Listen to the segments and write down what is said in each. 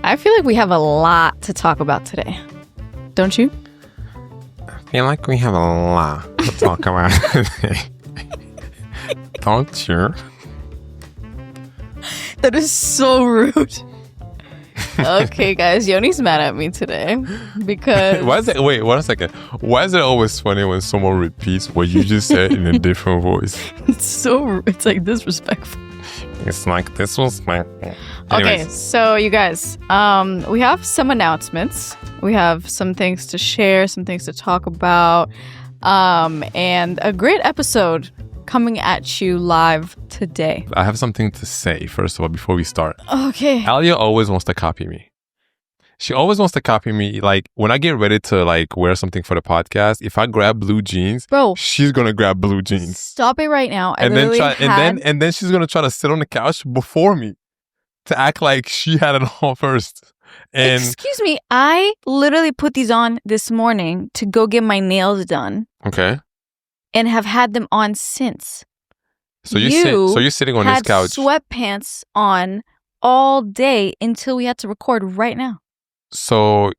I feel like we have a lot to talk about today. Don't you? I feel like we have a lot to talk about today. Don't you? That is so rude. Okay, guys, Yoni's mad at me today because... Wait, 1 second. Why is it always funny when someone repeats what you just said in a different voice? It's like disrespectful. It's like, this was my... Okay, so you guys, we have some announcements. We have some things to share, some things to talk about, and a great episode coming at you live today. I have something to say, first of all, before we start. Okay. Alia always wants to copy me. She always wants to copy me. Like, when I get ready to, like, wear something for the podcast, if I grab blue jeans, bro, she's going to grab blue jeans. Stop it right now. And then she's going to try to sit on the couch before me to act like she had it on first. And excuse me, I literally put these on this morning to go get my nails done. Okay. And have had them on since. So you're sitting on this couch. Sweatpants on all day until we had to record right now. So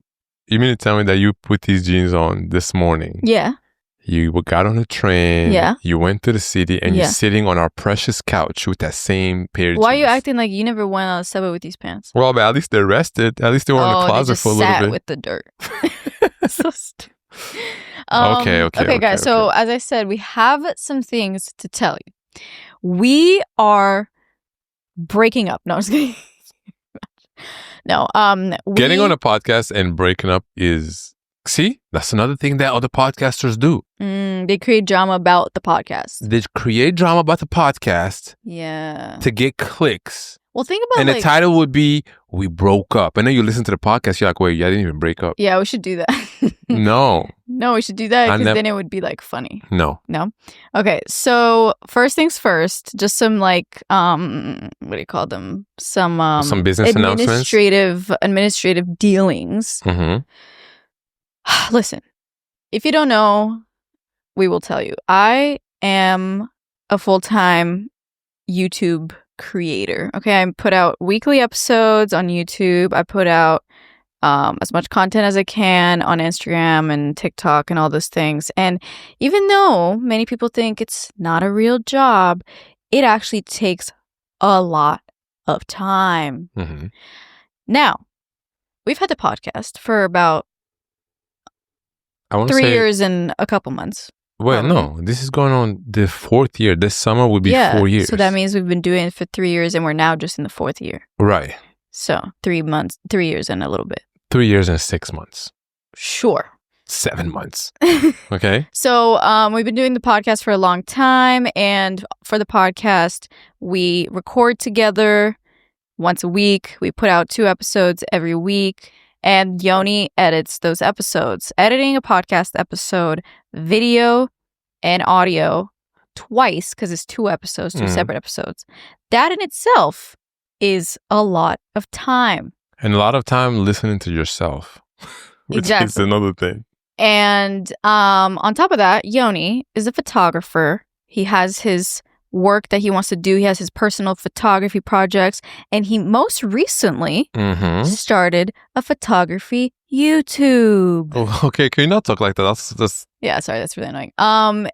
you mean to tell me that you put these jeans on this morning? Yeah. You got on a train. Yeah. You went to the city and you're sitting on our precious couch with that same pair of jeans. Why are you acting like you never went on a subway with these pants? Well, but at least they're rested. At least they were in the closet for a little bit. Sat with the dirt. So stupid. Okay, guys. So as I said, we have some things to tell you. We are breaking up. No, I'm just kidding. No. Getting on a podcast and breaking up is... See? That's another thing that other podcasters do. They create drama about the podcast. They create drama about the podcast. Yeah. To get clicks. Well, think about And the title would be, We Broke Up. And then you listen to the podcast, you're like, wait, I didn't even break up. Yeah, we should do that. No. No, we should do that because then it would be like funny. No. No? Okay, so first things first, just some like, what do you call them? Some business announcements? Administrative dealings. Mm-hmm. Listen, if you don't know, we will tell you. I am a full-time YouTube creator. Okay, I put out weekly episodes on YouTube. I put out as much content as I can on Instagram and TikTok and all those things. And even though many people think it's not a real job, it actually takes a lot of time. Mm-hmm. Now, we've had the podcast for about 3 years and a couple months. Well, no, this is going on the 4th year. This summer would be 4 years. So that means we've been doing it for 3 years and we're now just in the 4th year. Right. So 3 years and a little bit. 3 years and 6 months. Sure. 7 months. Okay. So we've been doing the podcast for a long time. And for the podcast, we record together once a week. We put out 2 episodes every week. And Yoni edits those episodes. Editing a podcast episode, video and audio twice, because it's 2 episodes, 2 separate episodes. That in itself is a lot of time. And a lot of time listening to yourself, which is another thing. And on top of that, Yoni is a photographer. He has his work that he wants to do. He has his personal photography projects. And he most recently started a photography YouTube. Oh, okay, can you not talk like that? That's Yeah, sorry, that's really annoying.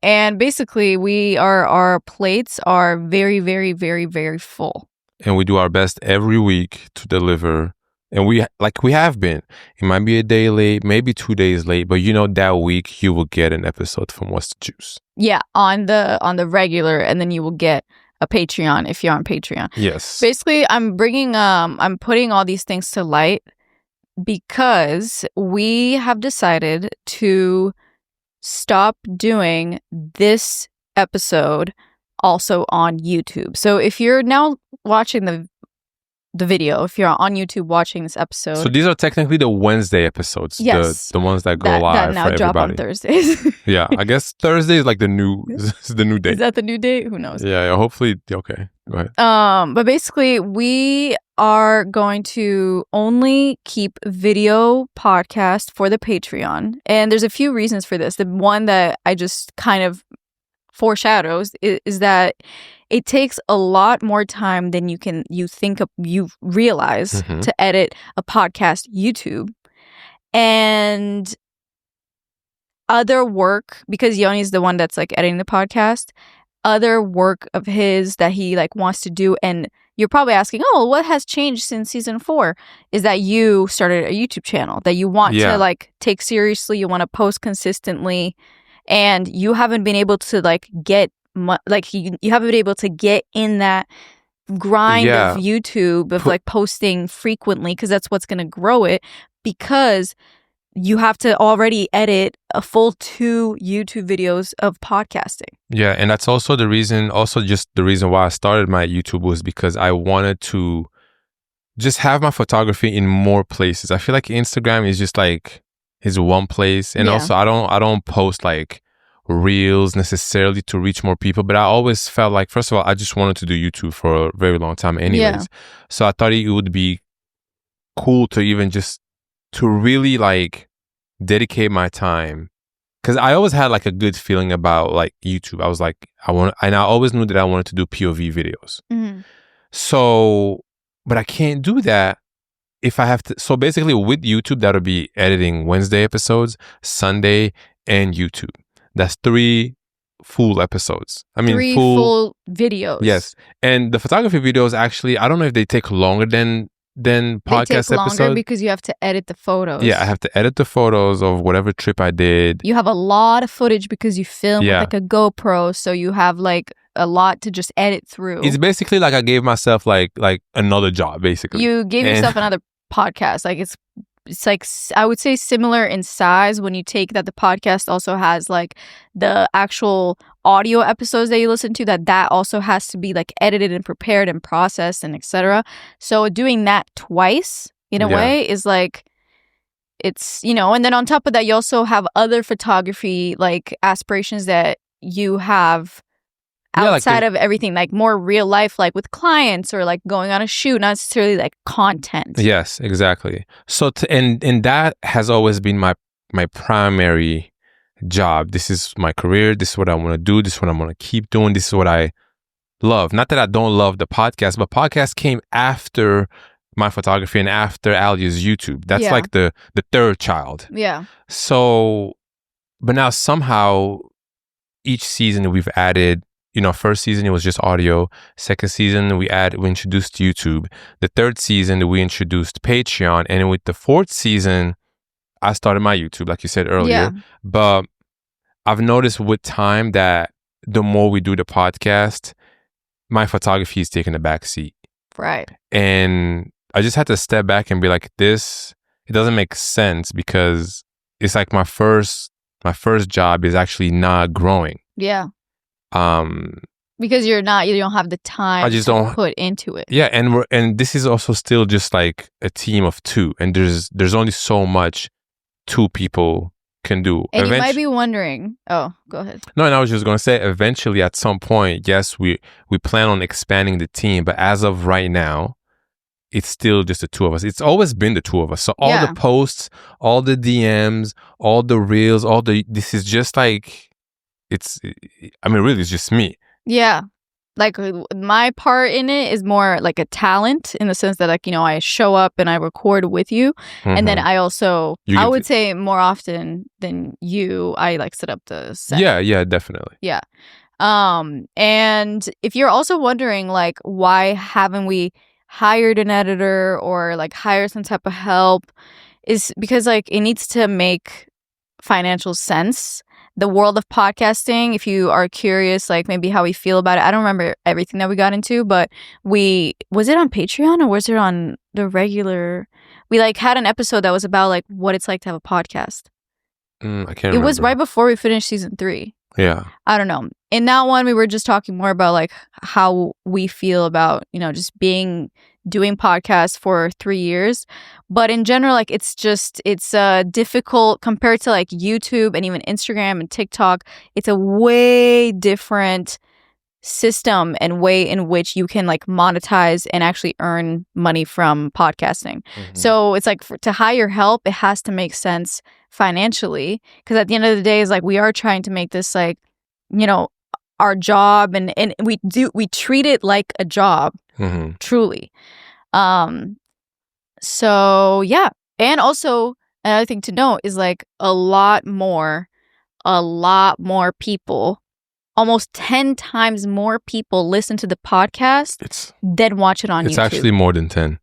And basically our plates are very, very, very, very full. And we do our best every week to deliver. And we have been. It might be a day late, maybe 2 days late, but that week you will get an episode from What's the Juice. Yeah, on the regular, and then you will get a Patreon if you're on Patreon. Yes. Basically, I'm putting all these things to light because we have decided to stop doing this episode also on YouTube. So if you're now watching the video, if you're on YouTube watching this episode. So these are technically the Wednesday episodes. Yes. The ones that go live that now for drop everybody. on Thursdays. Yeah, I guess Thursday is like the new date. Is that the new date? Who knows? Yeah, hopefully. Okay, go ahead. But basically we are going to only keep video podcast for the Patreon. And there's a few reasons for this. The one that I just kind of foreshadows is that it takes a lot more time than you realize Mhm. to edit a podcast YouTube. And other work, because Yoni's the one that's like editing the podcast, other work of his that he like wants to do, and you're probably asking, oh, what has changed since season 4? Is that you started a YouTube channel that you want Yeah. to like take seriously, you want to post consistently, and you haven't been able to like get you haven't been able to get in that grind Yeah. of YouTube of like posting frequently, because that's what's going to grow it, because you have to already edit a full 2 YouTube videos of podcasting. Yeah, and that's also just the reason why I started my YouTube was because I wanted to just have my photography in more places. I feel like Instagram is just like is one place, and Yeah. also I don't post like reels necessarily to reach more people, but I always felt like, first of all, I just wanted to do YouTube for a very long time anyways. Yeah. So I thought it would be cool to even just to really like dedicate my time, because I always had like a good feeling about like YouTube. I was like, and I always knew that I wanted to do POV videos. Mm-hmm. So, but I can't do that if I have to. So basically with YouTube, that'll be editing Wednesday episodes, Sunday, and YouTube. That's 3 full episodes. I mean, 3 full videos. Yes. And the photography videos, actually, I don't know if they take longer than podcast they take longer episodes, because you have to edit the photos. Yeah, I have to edit the photos of whatever trip I did. You have a lot of footage because you film with like a GoPro, so you have like a lot to just edit through. It's basically like I gave myself like another job, basically. You gave yourself another podcast. Like it's like, I would say similar in size when you take that the podcast also has like the actual audio episodes that you listen to, that also has to be like edited and prepared and processed and etc. So doing that twice in a way is like, it's, and then on top of that, you also have other photography like aspirations that you have outside of everything, like more real life, like with clients or like going on a shoot, not necessarily like content. Yes, exactly. So and that has always been my primary job. This is my career. This is what I want to do. This is what I'm going to keep doing. This is what I love. Not that I don't love the podcast, but podcast came after my photography and after Alia's YouTube. That's like the third child. Yeah. So, but now somehow each season we've added, first season it was just audio. Second season we introduced YouTube. The third season we introduced Patreon, and with the fourth season I started my YouTube, like you said earlier. Yeah. But I've noticed with time that the more we do the podcast, my photography is taking a back seat. Right. And I just had to step back and be like, it doesn't make sense, because it's like my first job is actually not growing. Yeah. Because you don't have the time to put into it. Yeah, and this is also still just like a team of 2, and there's only so much 2 people can do. And you might be wondering, go ahead. No, and I was just going to say, eventually at some point, yes, we plan on expanding the team, but as of right now, it's still just the 2 of us. It's always been the 2 of us. So all the posts, all the DMs, all the reels, this is just like, really, it's just me. Yeah. Like my part in it is more like a talent, in the sense that like, I show up and I record with you. Mm-hmm. And then I also, I would say more often than you, I like set up the set. Yeah, definitely. Yeah. And if you're also wondering like, why haven't we hired an editor or like hired some type of help, is because like it needs to make financial sense. The world of podcasting, if you are curious, like maybe how we feel about it. I don't remember everything that we got into, but was it on Patreon or was it on the regular? We like had an episode that was about like what it's like to have a podcast. I can't remember. It was right before we finished season 3. Yeah. I don't know. In that one, we were just talking more about like how we feel about, just doing podcasts for 3 years. But in general, like it's difficult compared to like YouTube and even Instagram and TikTok. It's a way different system and way in which you can like monetize and actually earn money from podcasting. Mm-hmm. So it's like to hire help, it has to make sense financially, because at the end of the day, it's like we are trying to make this like, our job, and we treat it like a job, truly. So yeah. And also another thing to note is like a lot more people, almost 10 times more people listen to the podcast than watch it on YouTube. It's actually more than 10.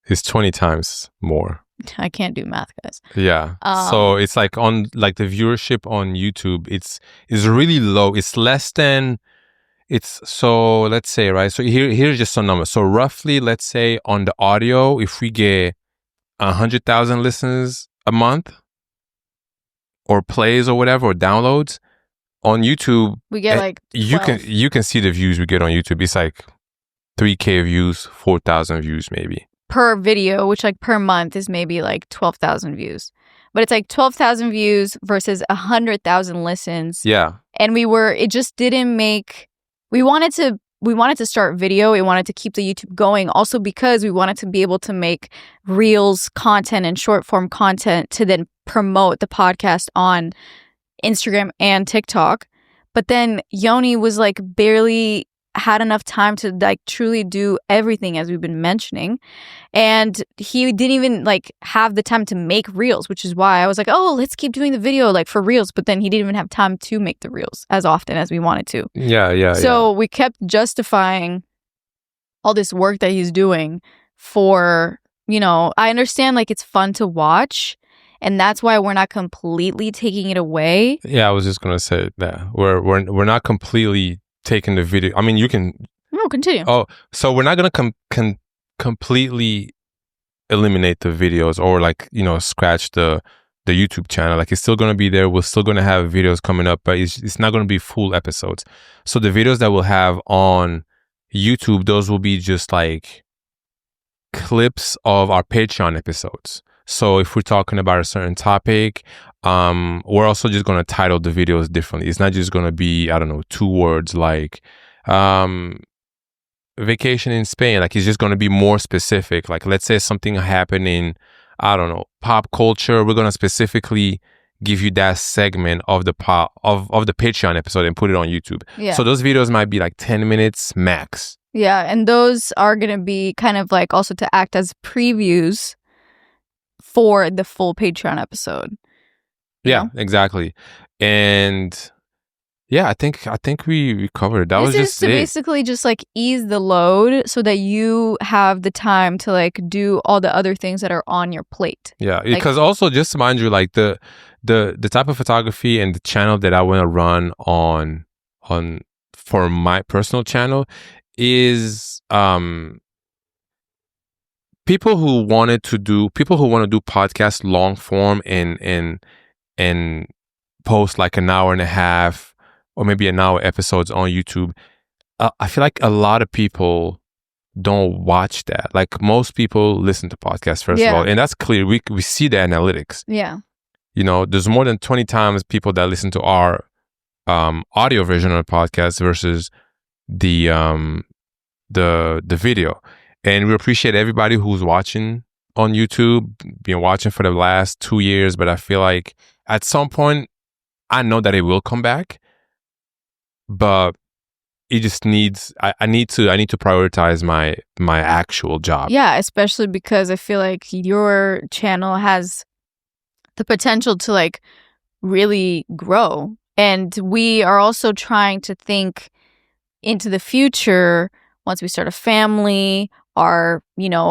It's 20 times more. I can't do math, guys. Yeah. So it's like on like the viewership on YouTube, it's really low. It's less than so let's say, right? So here's just some numbers. So roughly, let's say on the audio, if we get 100,000 listens a month or plays or whatever, or downloads on YouTube, we get like 12. you can see the views we get on YouTube. It's like 3K views, 4,000 views maybe per video, which like per month is maybe like 12,000 views. But it's like 12,000 views versus 100,000 listens. Yeah. And it just didn't make, we wanted to start video. We wanted to keep the YouTube going also because we wanted to be able to make reels content and short form content to then promote the podcast on Instagram and TikTok. But then Yoni was like barely had enough time to like truly do everything, as we've been mentioning, and he didn't even like have the time to make reels, which is why I was like, oh, let's keep doing the video like for reels. But then he didn't even have time to make the reels as often as we wanted to. So we kept justifying all this work that he's doing for, I understand like it's fun to watch, and that's why we're not completely taking it away. Yeah, I was just gonna say that we're not completely taking the video. I mean, you can continue. Oh, so we're not gonna completely eliminate the videos or like scratch the YouTube channel. Like it's still gonna be there. We're still gonna have videos coming up, but it's not gonna be full episodes. So the videos that we'll have on YouTube, those will be just like clips of our Patreon episodes. So if we're talking about a certain topic, we're also just going to title the videos differently. It's not just going to be, I don't know, 2 words like vacation in Spain. Like it's just going to be more specific. Like let's say something happened in, I don't know, pop culture. We're going to specifically give you that segment of the of the Patreon episode and put it on YouTube. Yeah. So those videos might be like 10 minutes max. Yeah, and those are going to be kind of like also to act as previews for the full Patreon episode. Yeah, exactly. And yeah, I think we covered it. That was just to basically just like ease the load so that you have the time to like do all the other things that are on your plate. Yeah, because also just to mind you, like the type of photography and the channel that I want to run on for my personal channel is people who want to do podcast long form and post like an hour and a half or maybe an hour episodes on YouTube. I feel like a lot of people don't watch that. Like most people listen to podcasts first of all, and that's clear. We see the analytics. Yeah. There's more than 20 times people that listen to our audio version of the podcast versus the video. And we appreciate everybody who's watching on YouTube, been watching for the last 2 years. But I feel like at some point, I know that it will come back, but it just needs. I need to prioritize my actual job. Yeah, especially because I feel like your channel has the potential to like really grow, and we are also trying to think into the future. Once we start a family, our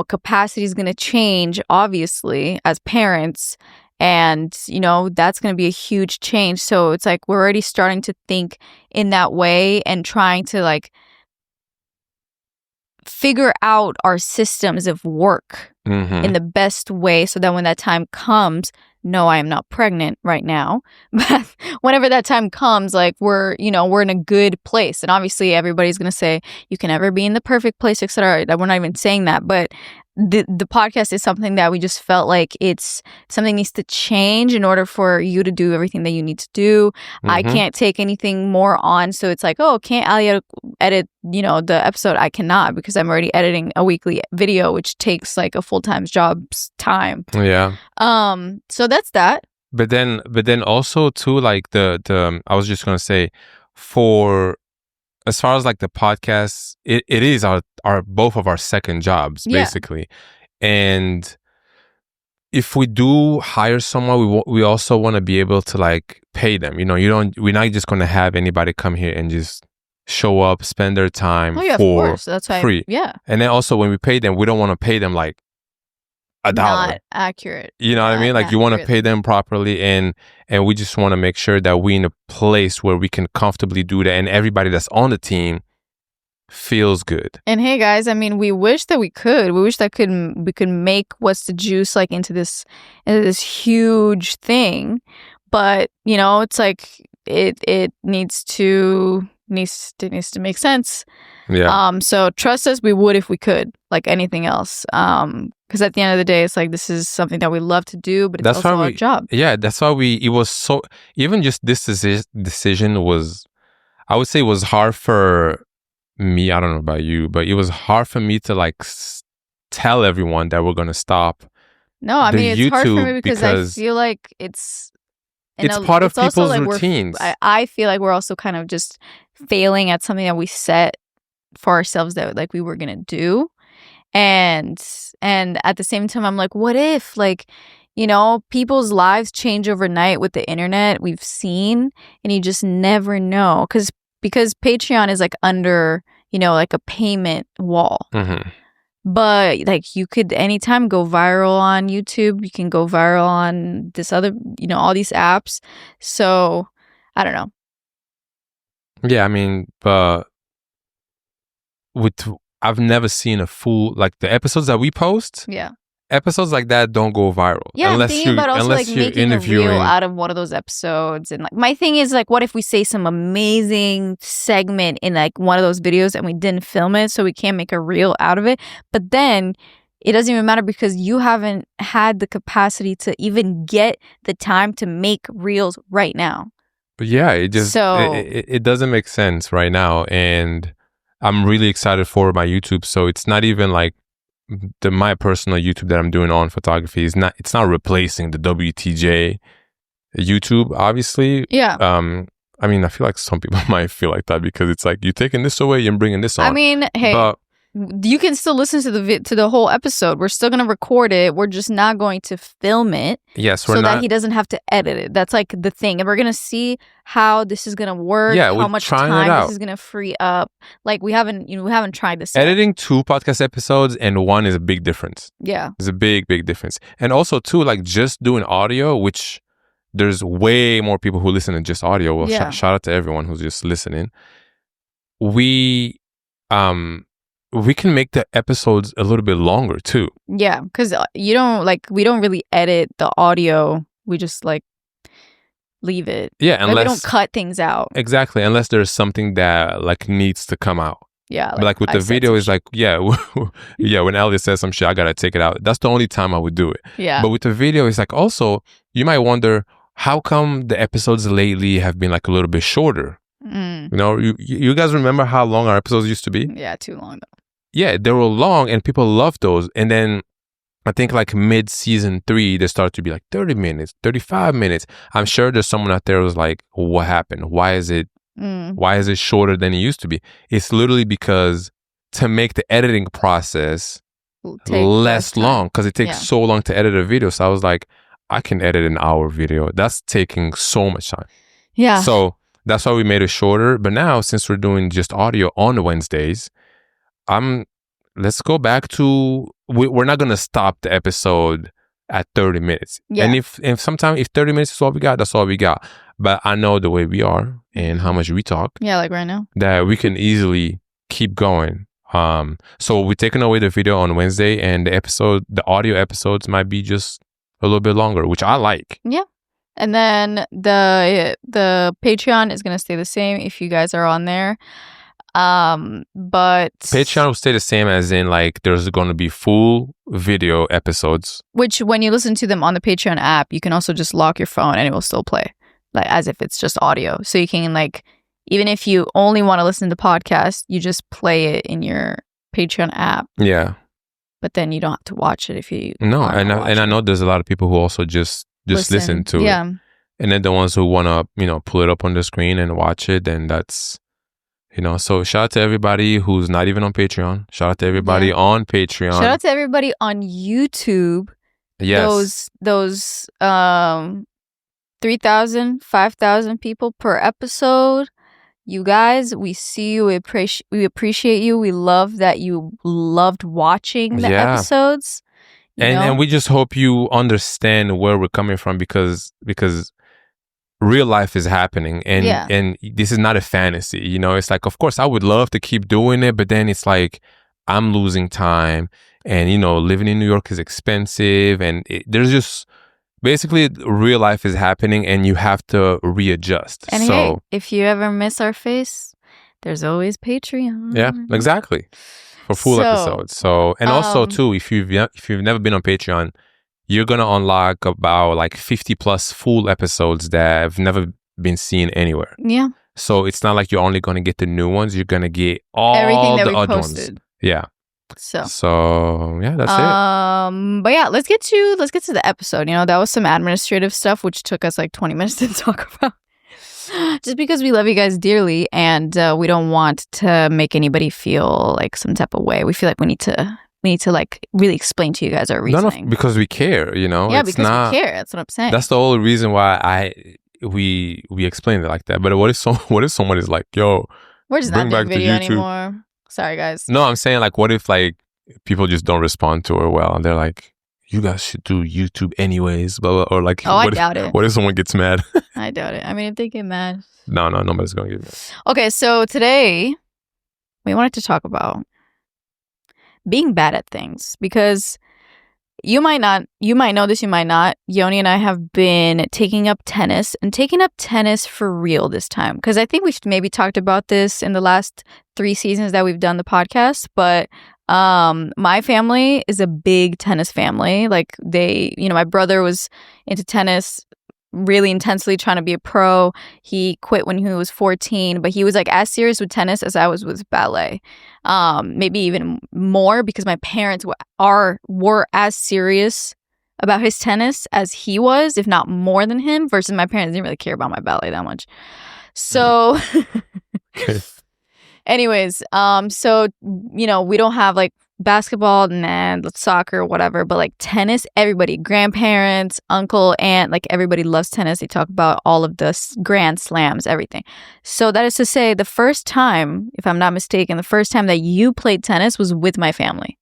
capacity is going to change, obviously, as parents, and that's going to be a huge change. So it's like we're already starting to think in that way and trying to like figure out our systems of work in the best way, so that when that time comes, no, I am not pregnant right now, but whenever that time comes, like we're in a good place. And obviously everybody's going to say you can never be in the perfect place, etc. We're not even saying that, but the podcast is something that we just felt like it's something needs to change in order for you to do everything that you need to do. I can't take anything more on. So it's like, oh, can't Alia edit, the episode? I cannot, because I'm already editing a weekly video, which takes like a full-time job's time. Yeah. So that's that. But then also too, like the I was just gonna say, for as far as like the podcast, it is our both of our second jobs basically. And if we do hire someone, we also want to be able to like pay them. We're not just going to have anybody come here and just show up, spend their time of course. That's free. And then also when we pay them, we don't want to pay them like $1. Not accurate. You know what I mean? Like you want to pay them properly, and we just want to make sure that we're in a place where we can comfortably do that, and everybody that's on the team feels good. And hey guys, I mean, we wish that we could. We wish that we could make What's the Juice like into this huge thing, but it's like it needs to make sense. Yeah. So trust us, we would if we could, like anything else. Because at the end of the day, it's like this is something that we love to do, but it's also our job. Yeah, that's why it was so. Even just this decision was, I would say, was hard for me. I don't know about you, but it was hard for me to like tell everyone that we're gonna stop. No, I mean it's hard for me because I feel like it's part of people's routines. I feel like we're also kind of just failing at something that we set for ourselves that like we were gonna do, and at the same time I'm like, what if people's lives change overnight with the internet? We've seen, and you just never know because Patreon is like under like a payment wall. But like you could anytime go viral on YouTube. You can go viral on this other, all these apps. So I don't know. Yeah, I mean, but I've never seen a full, like the episodes that we post. Yeah. Episodes like that don't go viral. Yeah, I'm thinking about also like making a reel out of one of those episodes. And like my thing is like, what if we say some amazing segment in like one of those videos and we didn't film it, so we can't make a reel out of it? But then it doesn't even matter because you haven't had the capacity to even get the time to make reels right now. But yeah, it just it doesn't make sense right now, and I'm really excited for my YouTube. So it's not even like my personal YouTube that I'm doing on photography it's not replacing the WTJ YouTube, obviously. Yeah. I mean, I feel like some people might feel like that because it's like you're taking this away and bringing this on. I mean, hey, but you can still listen to the whole episode. We're still gonna record it. We're just not going to film it. Yes, so that he doesn't have to edit it. That's like the thing, and we're gonna see how this is gonna work. Yeah, how much time this is gonna free up. Like we haven't tried this. Editing 2 podcast episodes and 1 is a big difference. Yeah, it's a big difference. And also too, like just doing audio, which there's way more people who listen to just audio. Well, shout out to everyone who's just listening. We can make the episodes a little bit longer too. Yeah, because we don't really edit the audio. We just like leave it. Yeah, unless we don't cut things out. Exactly, unless there's something that like needs to come out. Yeah, like with the video is like, when Alia says some shit, I gotta take it out. That's the only time I would do it. Yeah. But with the video, it's like also you might wonder how come the episodes lately have been like a little bit shorter. You guys remember how long our episodes used to be? Yeah, too long though. Yeah, they were long and people loved those. And then I think like mid-season 3, they started to be like 30 minutes, 35 minutes. I'm sure there's someone out there who's like, what happened? Why is it shorter than it used to be? It's literally because to make the editing process less long, because it takes so long to edit a video. So I was like, I can edit an hour video. That's taking so much time. Yeah. So that's why we made it shorter. But now since we're doing just audio on Wednesdays, let's go back to, we're not going to stop the episode at 30 minutes. Yeah. And if 30 minutes is all we got, that's all we got. But I know the way we are and how much we talk. Yeah, like right now. That we can easily keep going. So we're taking away the video on Wednesday, and the audio episodes might be just a little bit longer, which I like. Yeah. And then the Patreon is going to stay the same if you guys are on there. But Patreon will stay the same, as in like there's going to be full video episodes, which when you listen to them on the Patreon app, you can also just lock your phone and it will still play, like as if it's just audio. So you can like, even if you only want to listen to the podcast, you just play it in your Patreon app. Yeah. But then you don't have to watch it if you I know there's a lot of people who also just listen to it. And then the ones who want to, pull it up on the screen and watch it, then that's, so shout out to everybody who's not even on Patreon. Shout out to everybody on Patreon. Shout out to everybody on YouTube. Yes. Those 3,000, 5,000 people per episode. You guys, we see you. We appreciate you. We love that you loved watching the episodes. And we just hope you understand where we're coming from because real life is happening and this is not a fantasy. It's like, of course, I would love to keep doing it, but then it's like I'm losing time and, living in New York is expensive and there's just basically real life is happening and you have to readjust. And hey, if you ever miss our face, there's always Patreon. Yeah, exactly. For full episodes. So, and also too, if you've never been on Patreon, you're going to unlock about like 50 plus full episodes that have never been seen anywhere. Yeah. So it's not like you're only going to get the new ones. You're going to get all the other ones. Yeah. So yeah, that's it. But yeah, let's get to the episode. That was some administrative stuff, which took us like 20 minutes to talk about. Just because we love you guys dearly and we don't want to make anybody feel like some type of way. We feel like we need to like really explain to you guys our reasoning. No, because we care, Yeah, because we care. That's what I'm saying. That's the whole reason why we explain it like that. But what if someone is like, yo, we're just not doing video anymore. Sorry, guys. No, I'm saying like, what if like people just don't respond to her well and they're like, you guys should do YouTube anyways, blah, blah, or like, I doubt it. What if someone gets mad? I doubt it. I mean, if they get mad. No, nobody's going to get mad. Okay, so today we wanted to talk about being bad at things because you might know this, you might not. Yoni and I have been taking up tennis for real this time because I think we've maybe talked about this in the last 3 seasons that we've done the podcast, but my family is a big tennis family. Like my brother was into tennis really intensely, trying to be a pro. He quit when he was 14, but he was like as serious with tennis as I was with ballet. Maybe even more because my parents were as serious about his tennis as he was, if not more than him, versus my parents didn't really care about my ballet that much. So anyways, so we don't have like basketball and soccer, whatever, but like tennis, everybody, grandparents, uncle, aunt, like everybody loves tennis. They talk about all of the grand slams, everything. So that is to say, the first time, if I'm not mistaken, the first time that you played tennis was with my family.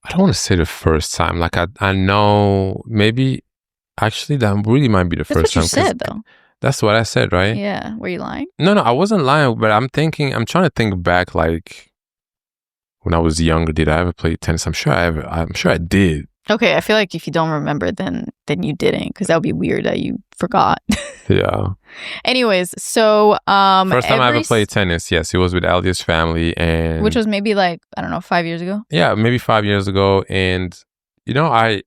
I don't want to say the first time. Like I know maybe actually that really might be the first time. That's what you said though. That's what I said, right? Yeah. Were you lying? No, I wasn't lying, but I'm trying to think back like when I was younger, did I ever play tennis? I'm sure I did. Okay, I feel like if you don't remember, then you didn't, because that would be weird that you forgot. Yeah. Anyways, so first time I ever played tennis, yes, it was with Alia's family, and which was maybe like, I don't know, 5 years ago. Yeah, maybe 5 years ago, and I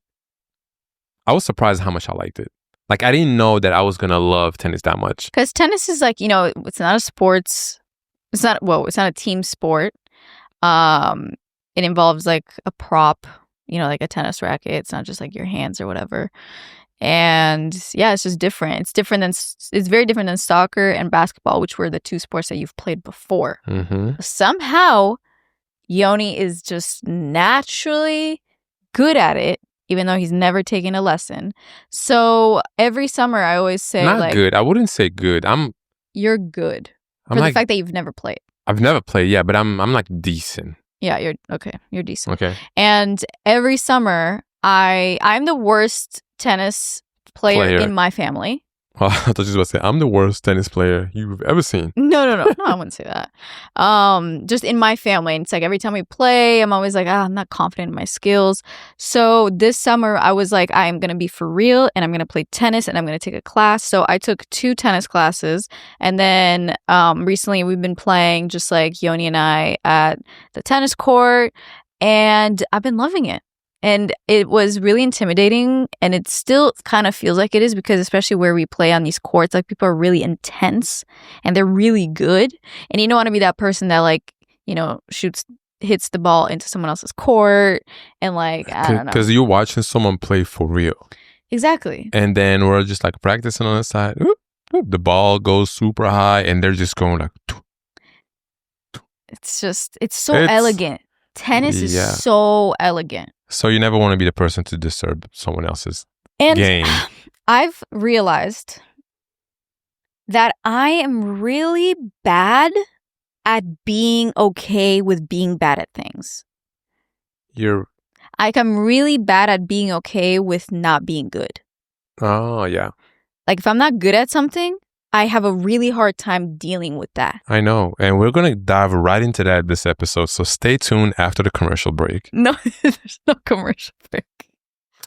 was surprised how much I liked it. Like I didn't know that I was gonna love tennis that much. Because tennis is like, it's not a sports. It's not a team sport. It involves like a prop, like a tennis racket. It's not just like your hands or whatever. And yeah, it's just different. It's very different than soccer and basketball, which were the 2 sports that you've played before. Mm-hmm. Somehow, Yoni is just naturally good at it, even though he's never taken a lesson. So every summer, I always say, not like, good. I wouldn't say good. You're good for the fact that you've never played. I've never played, yeah, but I'm like decent. Yeah, you're okay. You're decent. Okay. And every summer, I'm the worst tennis player in my family. Well, I thought you were about to say, I'm the worst tennis player you've ever seen. No, I wouldn't say that. Just in my family. And it's like every time we play, I'm always like, I'm not confident in my skills. So this summer, I was like, I'm going to be for real and I'm going to play tennis and I'm going to take a class. So I took 2 tennis classes. And then recently we've been playing just like Yoni and I at the tennis court. And I've been loving it. And it was really intimidating, and it still kind of feels like it is, because especially where we play on these courts, like people are really intense and they're really good. And you don't want to be that person that like, hits the ball into someone else's court and like, I don't know. Because you're watching someone play for real. Exactly. And then we're just like practicing on the side. Oop, oop, the ball goes super high and they're just going like... It's so elegant. Tennis is so elegant. So you never want to be the person to disturb someone else's game. I've realized that I am really bad at being okay with being bad at things. I'm really bad at being okay with not being good. Oh, yeah. Like if I'm not good at something, I have a really hard time dealing with that. I know. And we're going to dive right into that this episode. So stay tuned after the commercial break. No, there's no commercial break.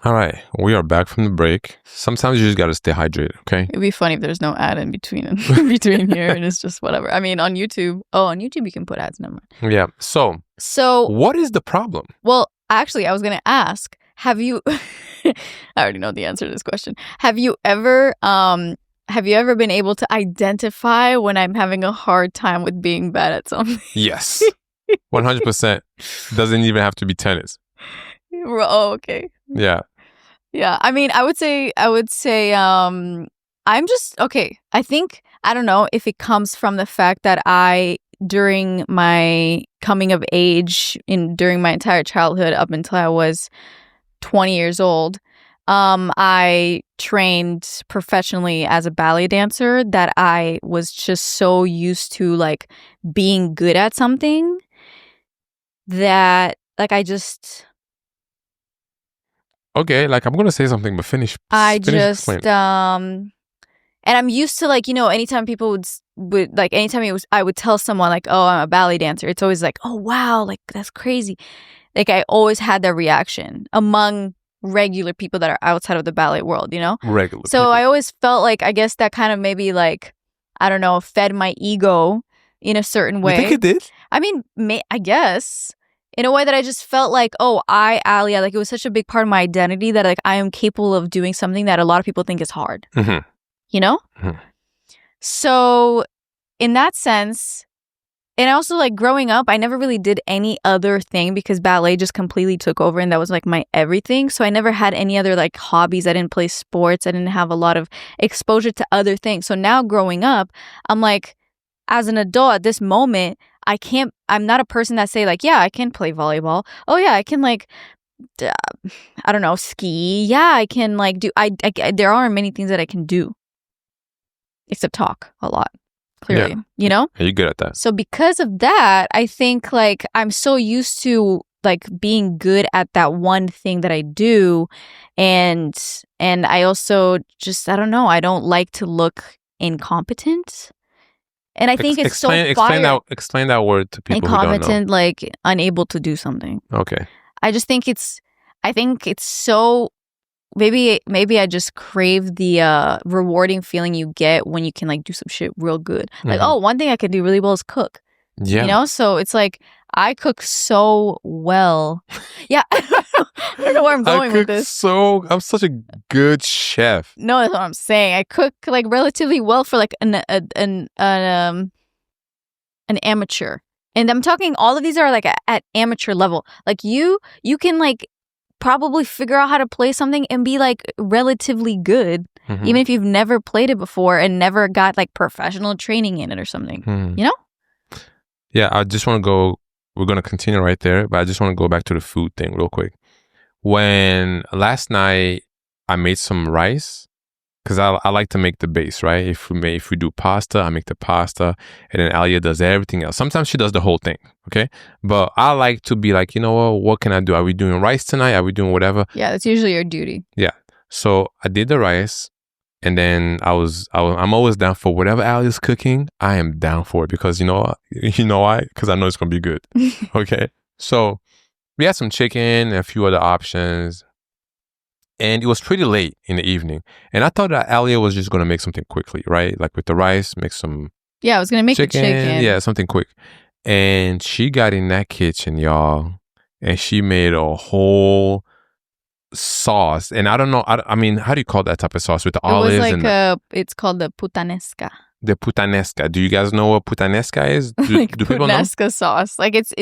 All right. We are back from the break. Sometimes you just got to stay hydrated, okay? It'd be funny if there's no ad in between here and it's just whatever. I mean, on YouTube. Oh, on YouTube you can put ads. Never mind. Yeah. So what is the problem? Well, actually, I was going to ask, have you... I already know the answer to this question. Have you ever been able to identify when I'm having a hard time with being bad at something? Yes. 100%. Doesn't even have to be tennis. Oh, okay. Yeah. Yeah. I mean, I would say I'm just okay. I think, I don't know if it comes from the fact that during my coming of age during my entire childhood up until I was 20 years old, I trained professionally as a ballet dancer, that I was just so used to like being good at something that like I just... Okay, like I'm going to say something, but finish. And I'm used to like, anytime people would like, anytime I would tell someone like, oh, I'm a ballet dancer, it's always like, oh, wow, like that's crazy. Like I always had that reaction among regular people that are outside of the ballet world, Regular So people. I always felt like, I guess that kind of maybe like, I don't know, fed my ego in a certain way. You think it did? I mean, I guess in a way that I just felt like, oh, Alia, like it was such a big part of my identity that like I am capable of doing something that a lot of people think is hard. Mm-hmm. Mm-hmm. So in that sense, and also like growing up, I never really did any other thing because ballet just completely took over and that was like my everything. So I never had any other like hobbies. I didn't play sports. I didn't have a lot of exposure to other things. So now growing up, I'm like, as an adult at this moment, I'm not a person that say like, yeah, I can play volleyball. Oh yeah, I can like, I don't know, ski. Yeah, I can like do, there aren't many things that I can do. Except talk a lot, clearly, You're good at that. So because of that, I think like I'm so used to like being good at that one thing that I do. And I also just, I don't know, I don't like to look incompetent. And I think explain that word to people who don't know. Incompetent, like unable to do something. Okay. I just think it's so... Maybe I just crave the rewarding feeling you get when you can like do some shit real good. Like, oh, one thing I could do really well is cook. Yeah. So it's like I cook so well. Yeah. I don't know where I'm going with this. I'm such a good chef. No, that's what I'm saying. I cook like relatively well for like an amateur. And I'm talking, all of these are like at amateur level. Like you can like probably figure out how to play something and be like relatively good, even if you've never played it before and never got like professional training in it or something, Yeah, I just want to go, we're going to continue right there, but I just want to go back to the food thing real quick. When last night I made some rice, because I like to make the base, right? If we do pasta, I make the pasta, and then Alia does everything else. Sometimes she does the whole thing, okay? But I like to be like, you know what can I do? Are we doing rice tonight? Are we doing whatever? Yeah, that's usually your duty. Yeah. So I did the rice, and then I'm always down for whatever Alia's cooking. I am down for it because you know why? Because I know it's gonna be good. Okay. So we had some chicken and a few other options. And it was pretty late in the evening. And I thought that Alia was just going to make something quickly, right? Like with the rice, make some... Yeah, I was going to make the chicken. Yeah, something quick. And she got in that kitchen, y'all. And she made a whole sauce. And I don't know, I mean, how do you call that type of sauce? With the olives? It was like it's called the putanesca. The putanesca. Do you guys know what putanesca is? Do people know? Putanesca sauce. Like it's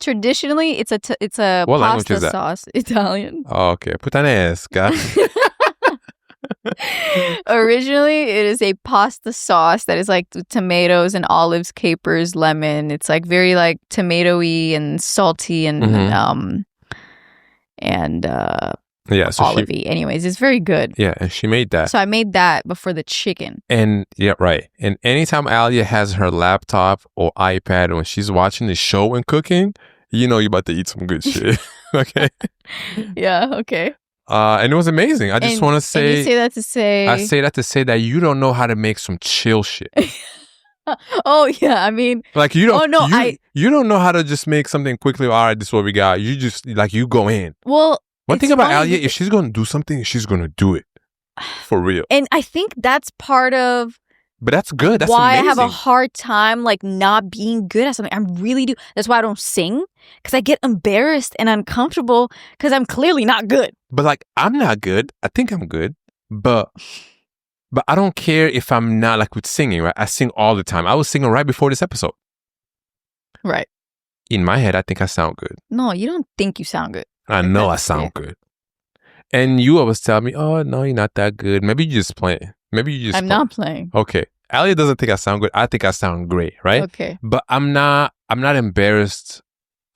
traditionally it's a what language pasta is that? sauce. Italian. Oh, okay. Putanesca. Originally, it is a pasta sauce that is like tomatoes and olives, capers, lemon. It's like very like tomatoey and salty and yeah, so olivey. Anyways, it's very good. Yeah, and she made that. So I made that before the chicken. And yeah, right. And anytime Alia has her laptop or iPad when she's watching the show and cooking, you know you're about to eat some good shit. Okay. Yeah. Okay. And it was amazing. I just want to say. And you say that to say. I say that to say that you don't know how to make some chill shit. Oh yeah, I mean, like you don't. Oh no, you don't know how to just make something quickly. All right, this is what we got. You just like you go in. Well, one thing about Alia, if she's gonna do something, she's gonna do it for real. And I think that's part of. But that's good. That's why amazing. I have a hard time like not being good at something. I really do. That's why I don't sing, because I get embarrassed and uncomfortable because I'm clearly not good. But like I'm not good. I think I'm good, but I don't care if I'm not. Like with singing, right? I sing all the time. I was singing right before this episode. Right. In my head, I think I sound good. No, you don't think you sound good. I know I sound good. And you always tell me, "Oh no, you're not that good. Maybe you just playing. Maybe you just." I'm not playing. Okay. Alia doesn't think I sound good. I think I sound great, right? Okay. But I'm not embarrassed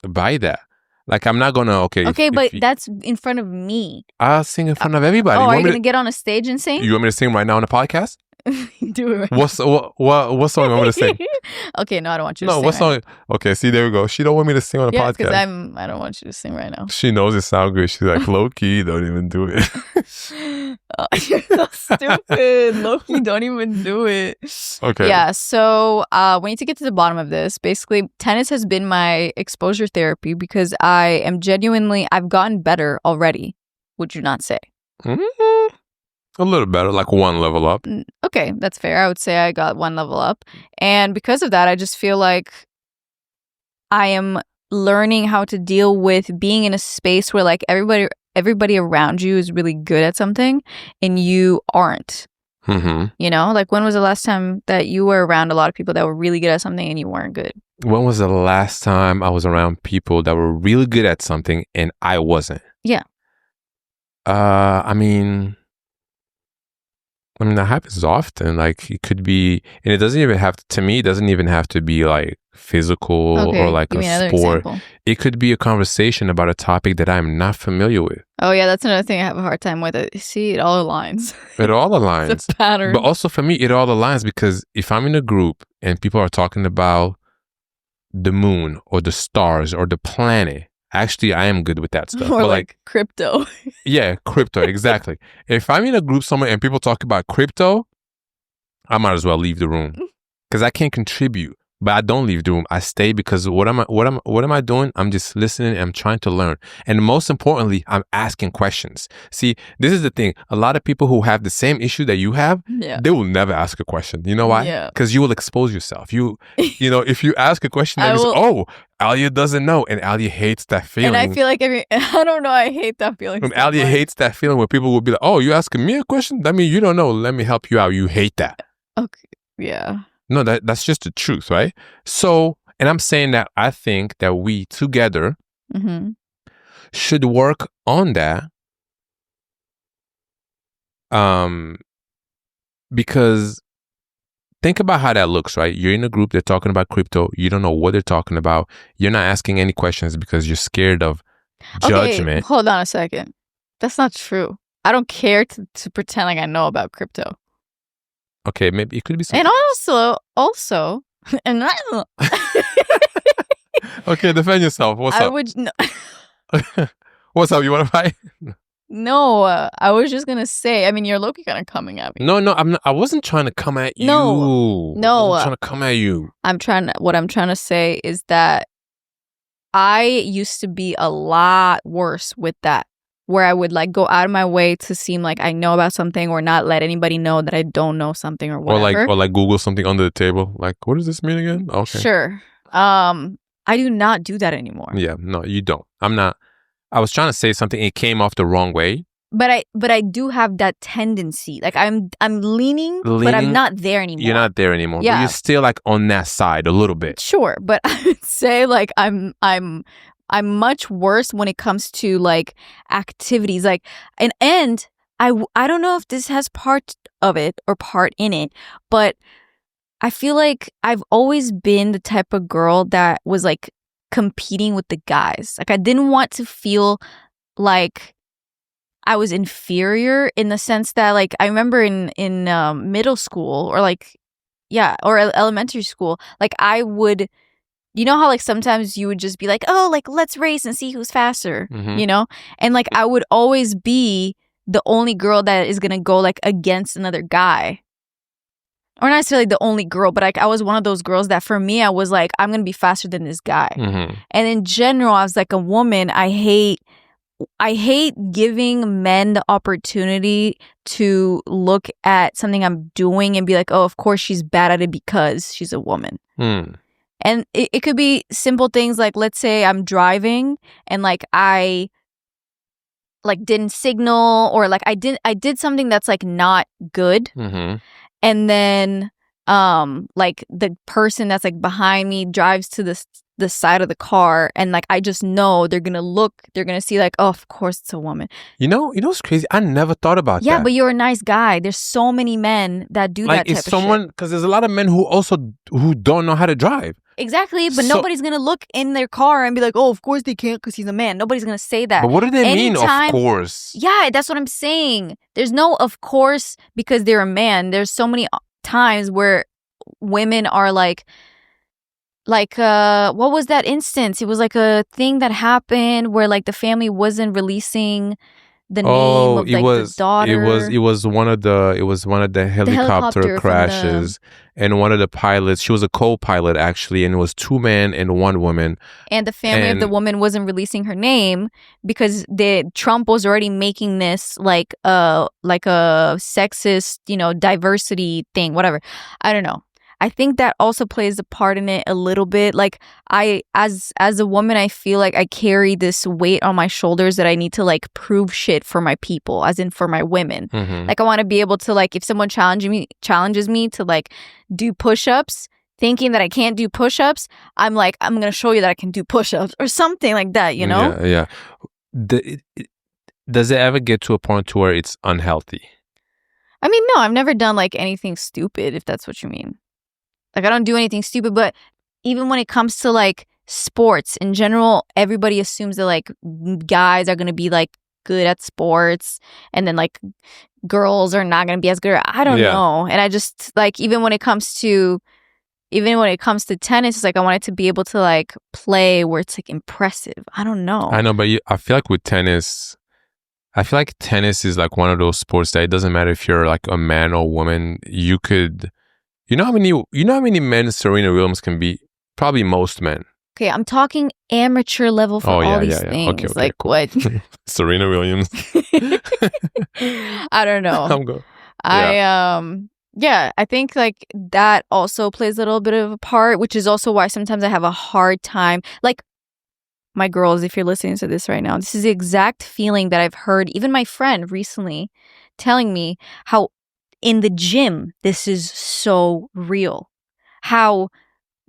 by that. Like I'm not gonna but that's in front of me. I'll sing in front of everybody. Oh, are you gonna get on a stage and sing? You want me to sing right now on the podcast? Do it right what song you want me to sing? Okay, no, I don't want you to sing. No, what song? Right. Okay, see, there we go. She don't want me to sing on the podcast. Because I don't want you to sing right now. She knows it sounds good. She's like, low key, don't even do it. You're so stupid. Low key, don't even do it. Okay. Yeah, so we need to get to the bottom of this. Basically, tennis has been my exposure therapy because I've gotten better already. Would you not say? Mm-hmm. A little better, like one level up. Okay, that's fair. I would say I got one level up. And because of that, I just feel like I am learning how to deal with being in a space where like everybody around you is really good at something and you aren't. Mm-hmm. You know, like when was the last time that you were around a lot of people that were really good at something and you weren't good? When was the last time I was around people that were really good at something and I wasn't? Yeah. I mean, that happens often. Like it could be, and it doesn't even have to me. It doesn't even have to be like physical or like a sport. Example. It could be a conversation about a topic that I'm not familiar with. Oh yeah, that's another thing I have a hard time with. See, it all aligns. It all aligns. It's a pattern. But also for me, it all aligns because if I'm in a group and people are talking about the moon or the stars or the planet. Actually, I am good with that stuff. Or but like crypto. Yeah, crypto, exactly. If I'm in a group somewhere and people talk about crypto, I might as well leave the room because I can't contribute. But I don't leave the room. I stay because what am I doing? I'm just listening and I'm trying to learn. And most importantly, I'm asking questions. See, this is the thing. A lot of people who have the same issue that you have, they will never ask a question. You know why? Because you will expose yourself. You know, if you ask a question, Alia doesn't know, and Alia hates that feeling. And I feel like I don't know, I hate that feeling. And Alia hates that feeling where people will be like, "Oh, you asking me a question? That means you don't know. Let me help you out." You hate that. Okay. Yeah. No, that's just the truth, right? So, and I'm saying that I think that we together should work on that. Because think about how that looks, right? You're in a group, they're talking about crypto. You don't know what they're talking about. You're not asking any questions because you're scared of judgment. Okay, hold on a second. That's not true. I don't care to pretend like I know about crypto. Okay, maybe it could be something. And also, and okay, defend yourself. What's up? What's up? You want to fight? No, I was just gonna say. I mean, you're low-key kind of coming at me. No, I'm not. I wasn't trying to come at you. No, I wasn't trying to come at you. What I'm trying to say is that I used to be a lot worse with that. Where I would like go out of my way to seem like I know about something or not let anybody know that I don't know something or whatever. Or like Google something under the table. Like, what does this mean again? Okay. Sure. I do not do that anymore. Yeah, no, you don't. I'm not. I was trying to say something. It came off the wrong way. But I do have that tendency. Like I'm leaning, but I'm not there anymore. You're not there anymore. Yeah. But you're still like on that side a little bit. Sure, but I would say like I'm much worse when it comes to like activities, like and I don't know if this has part of it or part in it, but I feel like I've always been the type of girl that was like competing with the guys. Like I didn't want to feel like I was inferior in the sense that like I remember in middle school or like or elementary school, like I would, you know how like sometimes you would just be like, oh, like let's race and see who's faster, you know? And like I would always be the only girl that is gonna go like against another guy. Or not necessarily the only girl, but like I was one of those girls that for me I was like, I'm gonna be faster than this guy. And in general, I was like a woman, I hate giving men the opportunity to look at something I'm doing and be like, oh, of course she's bad at it because she's a woman. And it could be simple things like, let's say I'm driving and like I like didn't signal or like I did something that's like not good. And then like the person that's like behind me drives to the side of the car and like I just know they're gonna see like, oh, of course it's a woman. You know what's crazy? I never thought about that. Yeah, but you're a nice guy. There's so many men that do like that type it's someone of shit. because there's a lot of men who don't know how to drive. Exactly, but nobody's gonna look in their car and be like, oh, of course they can't because he's a man. Nobody's gonna say that. But what do they mean, of course? Yeah, that's what I'm saying. There's no of course because they're a man. There's so many times where women are like what was that instance? It was like a thing that happened where like the family wasn't releasing the name of like the daughter. It was one of the helicopter crashes, and one of the pilots, she was a co-pilot actually, and it was 2 men and 1 woman. And the family of the woman wasn't releasing her name because Trump was already making this like a sexist, you know, diversity thing, whatever. I don't know. I think that also plays a part in it a little bit. Like as a woman, I feel like I carry this weight on my shoulders that I need to like prove shit for my people, as in for my women. Like I want to be able to like, if someone challenges me to like do push-ups, thinking that I can't do push-ups, I'm like, I'm going to show you that I can do push-ups or something like that, you know? Yeah. Does it ever get to a point to where it's unhealthy? I mean, no, I've never done like anything stupid, if that's what you mean. Like, I don't do anything stupid, but even when it comes to, like, sports, in general, everybody assumes that, like, guys are going to be, like, good at sports, and then, like, girls are not going to be as good. I don't know. And I just, like, even when it comes to tennis, it's like, I want it to be able to, like, play where it's, like, impressive. I don't know. I know, but I feel like with tennis, is, like, one of those sports that it doesn't matter if you're, like, a man or woman, you could... You know how many men Serena Williams can beat? Probably most men. Okay, I'm talking amateur level for all these things. Okay, like cool. What? Serena Williams. I don't know. I'm good. I think like that also plays a little bit of a part, which is also why sometimes I have a hard time. Like my girls, if you're listening to this right now, this is the exact feeling that I've heard even my friend recently telling me how in the gym, this is so real. How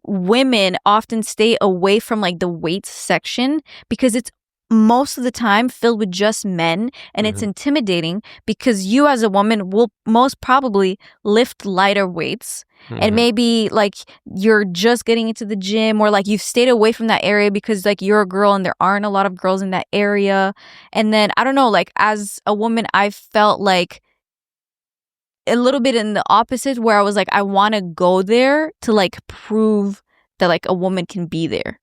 women often stay away from like the weights section because it's most of the time filled with just men, and it's intimidating because you as a woman will most probably lift lighter weights. And maybe like you're just getting into the gym, or like you've stayed away from that area because like you're a girl and there aren't a lot of girls in that area. And then I don't know, like as a woman, I felt like a little bit in the opposite, where I was like, I want to go there to like prove that like a woman can be there.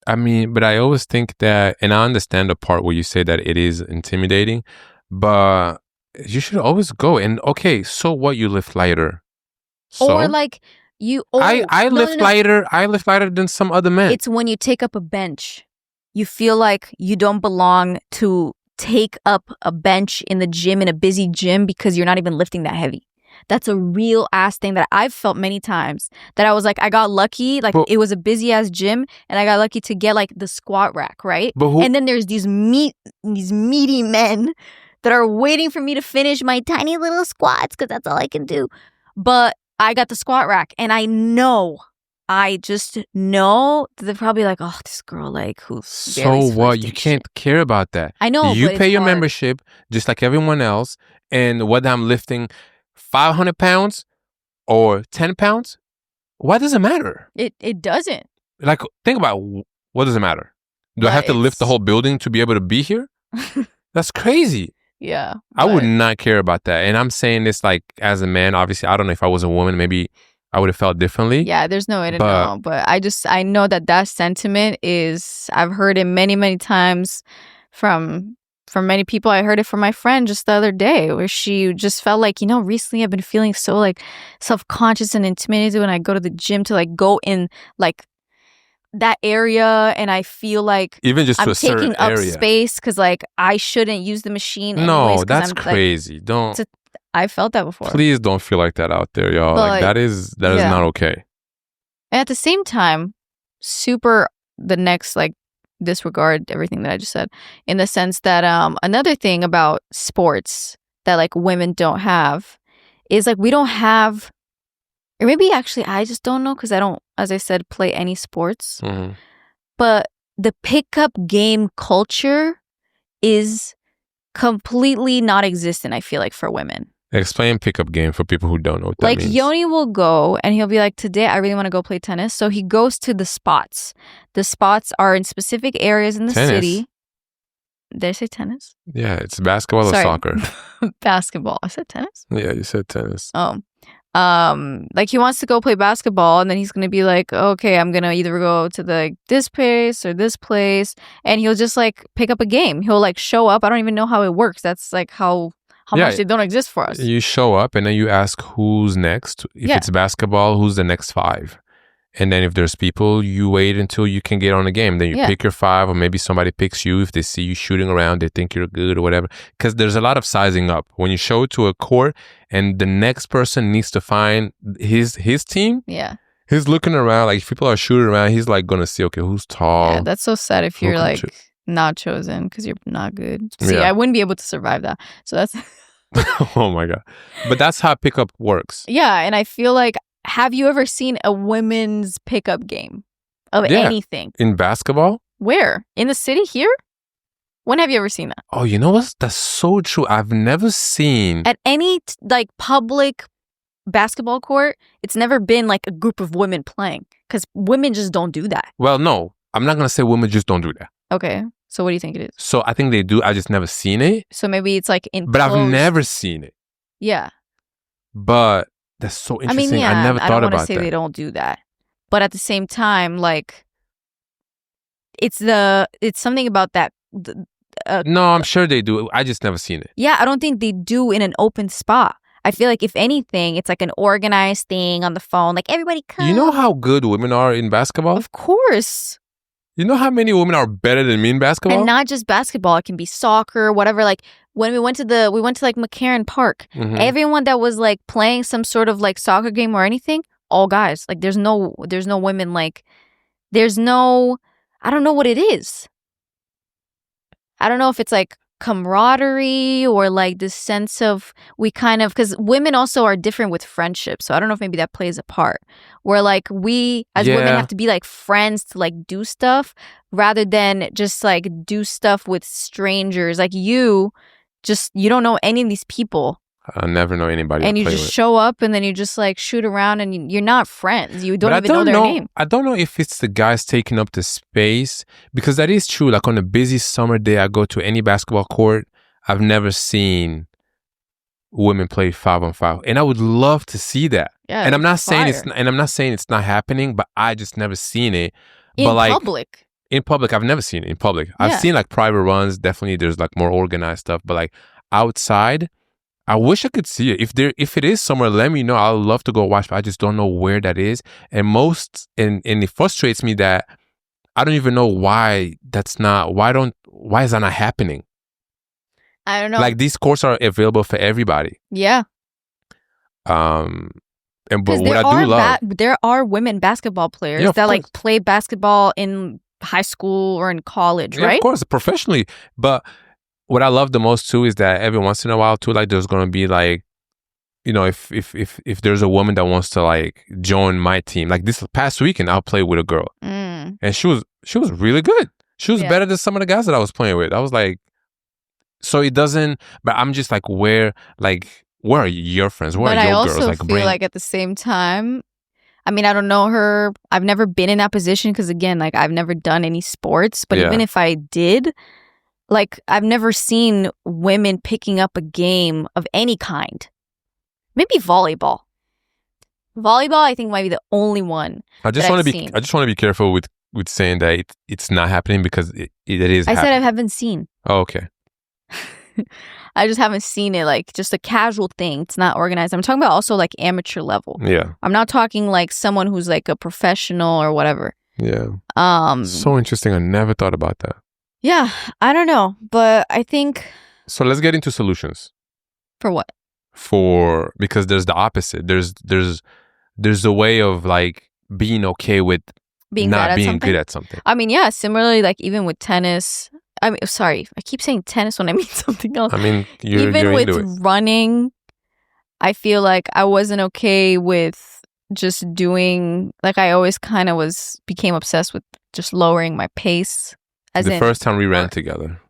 I mean, but I always think that, and I understand the part where you say that it is intimidating, but you should always go. And okay, so what? You lift lighter, or like you. I lift lighter. I lift lighter than some other men. It's when you take up a bench, you feel like you don't belong to take up a bench in the gym, in a busy gym, because you're not even lifting that heavy. That's a real ass thing that I've felt many times, that I was like, I got lucky, like it was a busy ass gym and I got lucky to get like the squat rack, right? And then there's these meaty men that are waiting for me to finish my tiny little squats because that's all I can do. But I got the squat rack and I know I just know that they're probably like, oh, this girl, like, who's So what? You can't care about that. I know, You but pay it's your hard. membership just like everyone else, and whether I'm lifting 500 pounds or 10 pounds, why does it matter? It doesn't. Like, think about what does it matter? Do I have to lift the whole building to be able to be here? That's crazy. Yeah. I would not care about that. And I'm saying this like as a man. Obviously, I don't know if I was a woman, maybe I would have felt differently. Yeah, there's no way to know. But I know that sentiment is, I've heard it many, many times from many people. I heard it from my friend just the other day, where she just felt like, recently I've been feeling so like self-conscious and intimidated when I go to the gym to like go in like that area, and I feel like even just I'm to a certain taking up area. space because like I shouldn't use the machine anyways. No, that's crazy. Like, don't. I felt that before. Please don't feel like that out there, y'all. But, like that is not okay. And at the same time, super the next like disregard everything that I just said, in the sense that another thing about sports that like women don't have is like we don't have, or maybe actually I just don't know because I don't, as I said, play any sports. Mm-hmm. But the pickup game culture is completely non-existent, I feel like, for women. Explain pickup game for people who don't know what that like means. Yoni will go and he'll be like, today I really want to go play tennis. So he goes to the spots. The spots are in specific areas in the city. Did I say tennis? Yeah, it's basketball or soccer. Basketball. I said tennis? Yeah, you said tennis. Oh. Like he wants to go play basketball, and then he's gonna be like, okay, I'm gonna either go to this place or this place, and he'll just like pick up a game. He'll like show up. I don't even know how it works. That's like how much they don't exist for us. You show up and then you ask who's next. If it's basketball, who's the next 5? And then if there's people, you wait until you can get on the game. Then you pick your 5, or maybe somebody picks you. If they see you shooting around, they think you're good or whatever. Because there's a lot of sizing up. When you show it to a court and the next person needs to find his team, he's looking around. Like if people are shooting around, he's like going to see, okay, who's tall. Yeah, that's so sad if you're like not chosen because you're not good. See, I wouldn't be able to survive that. So that's... Oh my God. But that's how pickup works. Yeah, and I feel like, have you ever seen a women's pickup game of anything? In basketball? Where? In the city here? When have you ever seen that? Oh, you know what? That's so true. I've never seen... At any like public basketball court, it's never been like a group of women playing, because women just don't do that. Well, no. I'm not going to say women just don't do that. Okay. So what do you think it is? So I think they do. I just never seen it. So maybe it's like in But I've never seen it. Yeah. But that's so interesting. I never thought about that. I don't want to say they don't do that. But at the same time, like, it's something about that. No, I'm sure they do. I just never seen it. Yeah, I don't think they do in an open spot. I feel like if anything, it's like an organized thing on the phone. Like, everybody come. You know how good women are in basketball? Of course. You know how many women are better than me in basketball? And not just basketball. It can be soccer, whatever. Like when we went to like McCarran Park, everyone that was like playing some sort of like soccer game or anything, all guys. Like there's no women. Like there's no, I don't know what it is. I don't know if it's like camaraderie or like this sense of we kind of, because women also are different with friendship, so I don't know if maybe that plays a part, where like we as women have to be like friends to like do stuff rather than just like do stuff with strangers. Like you don't know any of these people. I never know anybody. And you just show up and then you just like shoot around and you're not friends. You don't even know their name. I don't know if it's the guys taking up the space, because that is true. Like on a busy summer day, I go to any basketball court. I've never seen women play 5-on-5, and I would love to see that. Yeah, and I'm not saying it's not happening, but I just never seen it. In but public. In public, I've never seen it in public. I've seen like private runs. Definitely, there's like more organized stuff, but like outside, I wish I could see it. If it is somewhere, let me know. I'd love to go watch, but I just don't know where that is. And it frustrates me that I don't even know why is that not happening? I don't know. Like these courts are available for everybody. Yeah. But what I do love, there are women basketball players that like play basketball in high school or in college, right? Of course, professionally. But what I love the most too is that every once in a while too, like there's gonna be like if there's a woman that wants to like join my team, like this past weekend, I'll play with a girl, and she was really good. She was better than some of the guys that I was playing with. I was like, so it doesn't. But I'm just like, where are your friends? Where but are your I also girls? Like, feel like at the same time, I mean, I don't know her. I've never been in that position because, again, like I've never done any sports. But even if I did, like I've never seen women picking up a game of any kind. Maybe volleyball. Volleyball, I think, might be the only one. I just want to be careful with saying that it's not happening because it is. I said I haven't seen. Oh, okay. I just haven't seen it, like just a casual thing. It's not organized. I'm talking about also like amateur level. Yeah. I'm not talking like someone who's like a professional or whatever. Yeah. So interesting. I never thought about that. Yeah, I don't know, but I think. So let's get into solutions. For what? Because there's the opposite. There's a way of like being okay with not being good at something. I mean, yeah, similarly, like even with tennis. I mean, sorry, I keep saying tennis when I mean something else. I mean, you're with into it. Running, I feel like I wasn't okay with just doing, like I always kind of became obsessed with just lowering my pace. The first time we ran together.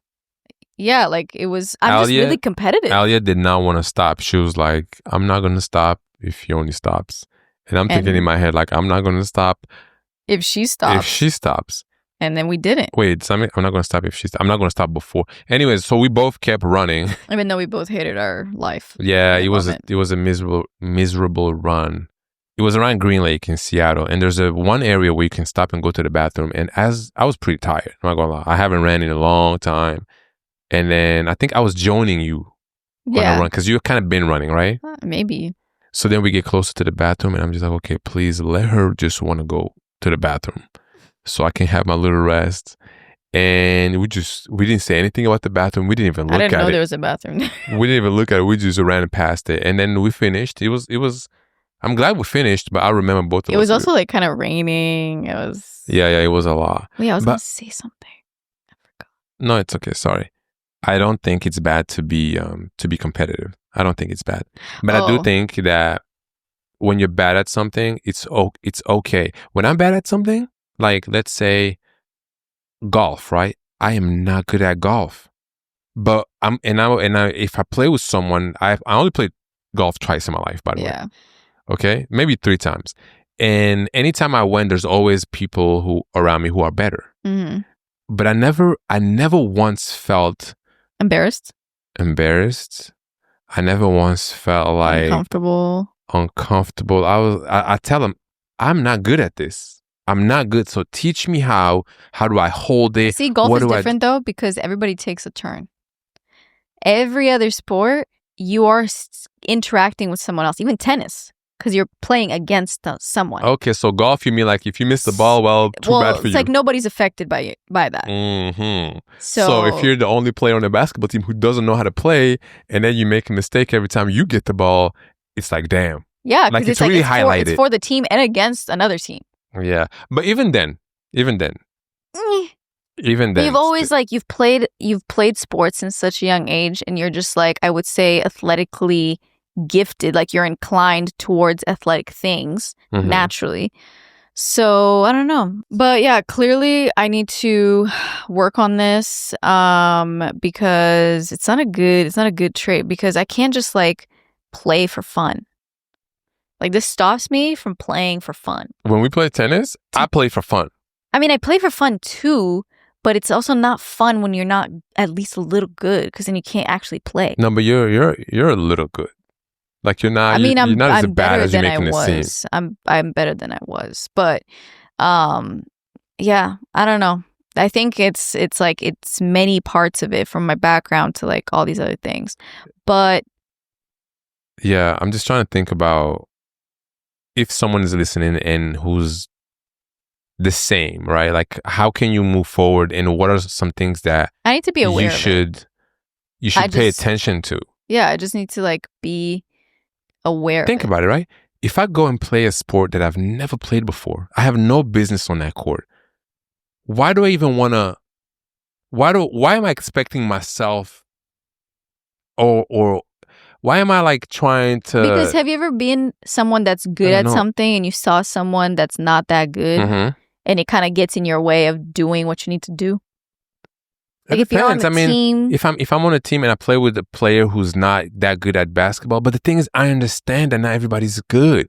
Yeah, like it was, I'm just really competitive. Alia did not want to stop. She was like, I'm not going to stop if he only stops. And I'm thinking in my head, like, I'm not going to stop. If she stops. If she stops. And then we didn't. Wait, I'm not going to stop I'm not going to stop before. Anyways, so we both kept running. Even though we both hated our life. Yeah, it was a miserable run. It was around Green Lake in Seattle, and there's one area where you can stop and go to the bathroom. And as I was pretty tired, I'm not going to lie, I haven't ran in a long time. And then I think I was joining you on a run because you've kind of been running, right? Maybe. So then we get closer to the bathroom, and I'm just like, okay, please let her just want to go to the bathroom so I can have my little rest. And we didn't say anything about the bathroom. We didn't even look at it. I didn't know there was a bathroom. We didn't even look at it. We just ran past it. And then we finished. It was, I'm glad we finished, but I remember both of us. It was also like kind of raining. It was. Yeah, it was a lot. Wait, I was going to say something. I forgot. No, it's okay. Sorry. I don't think it's bad to be competitive. I don't think it's bad. But I do think that when you're bad at something, it's okay. When I'm bad at something, like let's say golf, right? I am not good at golf. But if I play with someone, I only played golf twice in my life, by the way. Okay? Maybe 3 times. And anytime I went, there's always people who around me who are better. Mm-hmm. But I never once felt embarrassed. I never once felt like uncomfortable. I tell them, I'm not good at this. I'm not good. So teach me how do I hold it? See, golf is different though, because everybody takes a turn. Every other sport, you are interacting with someone else, even tennis, because you're playing against someone. Okay, so golf, you mean like if you miss the ball, too bad for you. It's like nobody's affected by that. Mm-hmm. So if you're the only player on the basketball team who doesn't know how to play, and then you make a mistake every time you get the ball, it's like, damn. Yeah, like it's really highlighted. It's for the team and against another team. Yeah, but even then. You've always you've played sports in such a young age, and you're just like, I would say, athletically gifted, like you're inclined towards athletic things naturally. So I don't know, but yeah, clearly I need to work on this because it's not a good trait, because I can't just like play for fun. Like this stops me from playing for fun. When we play tennis, I play for fun. I mean, I play for fun too, but it's also not fun when you're not at least a little good, because then you can't actually play. No, but you're a little good. Like you're not. I mean, you're not as bad as you're making it seem. I'm better than I was, but yeah, I don't know. I think it's like it's many parts of it, from my background to like all these other things, but yeah, I'm just trying to think about if someone is listening and who's the same, right? Like, how can you move forward, and what are some things that I need to be aware you should pay attention to? Yeah, I just need to like be aware. Think about it, right? If I go and play a sport that I've never played before, I have no business on that court. Why do I even want to? Why am I expecting myself, or why am I like trying to? Because have you ever been someone that's good at something and you saw someone that's not that good, and it kind of gets in your way of doing what you need to do? Like if you're on the team, if I'm on a team and I play with a player who's not that good at basketball, but the thing is, I understand that not everybody's good.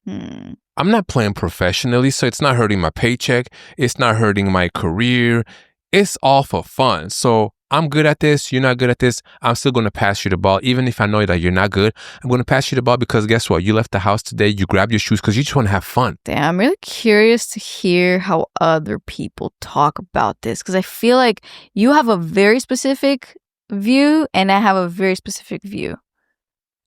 I'm not playing professionally, so it's not hurting my paycheck. It's not hurting my career. It's all for fun. So I'm good at this. You're not good at this. I'm still going to pass you the ball. Even if I know that you're not good, I'm going to pass you the ball because guess what? You left the house today. You grab your shoes because you just want to have fun. Damn, I'm really curious to hear how other people talk about this because I feel like you have a very specific view and I have a very specific view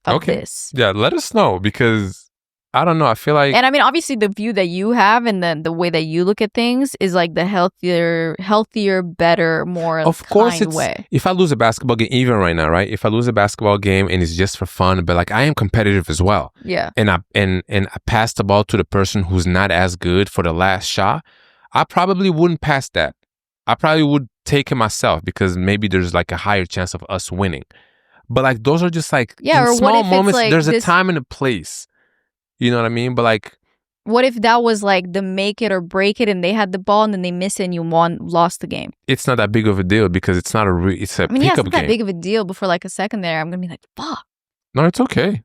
of this. Yeah, let us know because I don't know. I feel like... And I mean, obviously the view that you have and then the way that you look at things is like the healthier, better, more of course kind way. If I lose a basketball game, even right now, right? If I lose a basketball game and it's just for fun, but like I am competitive as well. Yeah. And I pass the ball to the person who's not as good for the last shot, I probably wouldn't pass that. I probably would take it myself because maybe there's like a higher chance of us winning. But like those are just like in small moments. Like there's a time and a place. You know what I mean? But like, what if that was like the make it or break it, and they had the ball and then they miss it and you lost the game? It's not that big of a deal because it's not it's a pickup game. It's not that big of a deal. But for like a second there, I'm gonna be like, fuck. No, it's okay.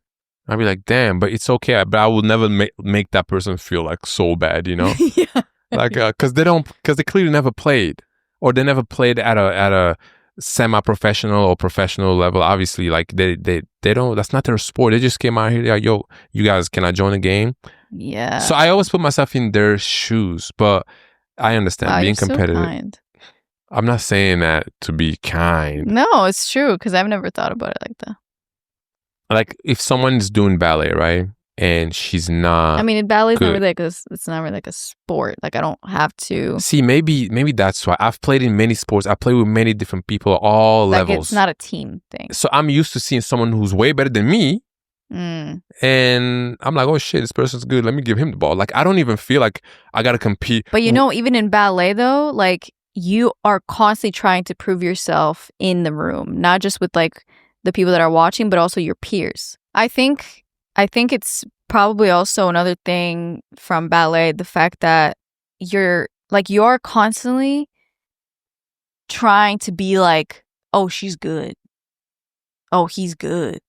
I'll be like, damn, but it's okay. But I will never make that person feel like so bad, you know? Yeah. Like, because they clearly never played, or they never played at a semi-professional or professional level. Obviously, like they don't, that's not their sport. They just came out here, like, yo, you guys, can I join the game? Yeah. So I always put myself in their shoes, but I understand being competitive. So kind. I'm not saying that to be kind. No, it's true because I've never thought about it like that. Like if someone's doing ballet, right? And she's not. I mean, ballet's not really it's not really like a sport. Like I don't have to. See, maybe that's why I've played in many sports. I play with many different people, all like levels. It's not a team thing. So I'm used to seeing someone who's way better than me, and I'm like, oh shit, this person's good. Let me give him the ball. Like I don't even feel like I gotta compete. But you know, even in ballet though, like you are constantly trying to prove yourself in the room, not just with like the people that are watching, but also your peers. I think it's probably also another thing from ballet, the fact that you're constantly trying to be like, oh, she's good. Oh, he's good.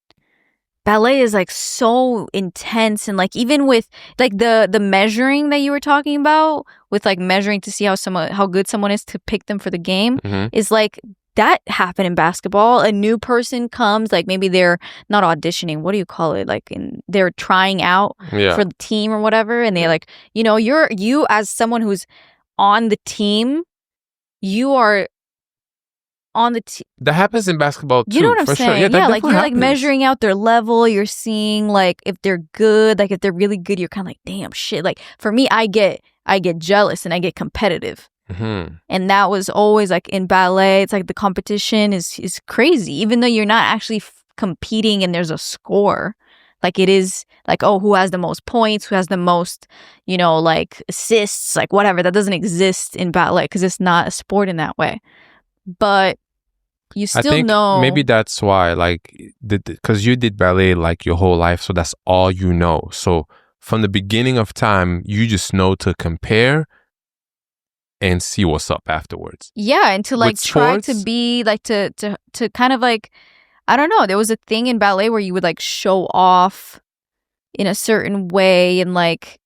Ballet is like so intense, and like even with like the measuring that you were talking about, with like measuring to see how good someone is to pick them for the game, is like that happened in basketball. A new person comes, like maybe they're not auditioning. What do you call it? Like they're trying out for the team or whatever. And they like, you know, you as someone who's on the team, you are on the team. That happens in basketball too. You know what I'm saying? Sure. Yeah, like you're like measuring out their level. You're seeing like if they're good, like if they're really good, you're kind of like, damn shit. Like for me, I get jealous and I get competitive. And that was always like in ballet, it's like the competition is crazy, even though you're not actually competing and there's a score. Like it is like, oh, who has the most points, who has the most, you know, like assists, like whatever. That doesn't exist in ballet because it's not a sport in that way. But you still know. Maybe that's why, like, because you did ballet like your whole life, so that's all you know. So from the beginning of time, you just know to compare and see what's up afterwards. Yeah, and to like try to be like to kind of like, I don't know, there was a thing in ballet where you would like show off in a certain way and like,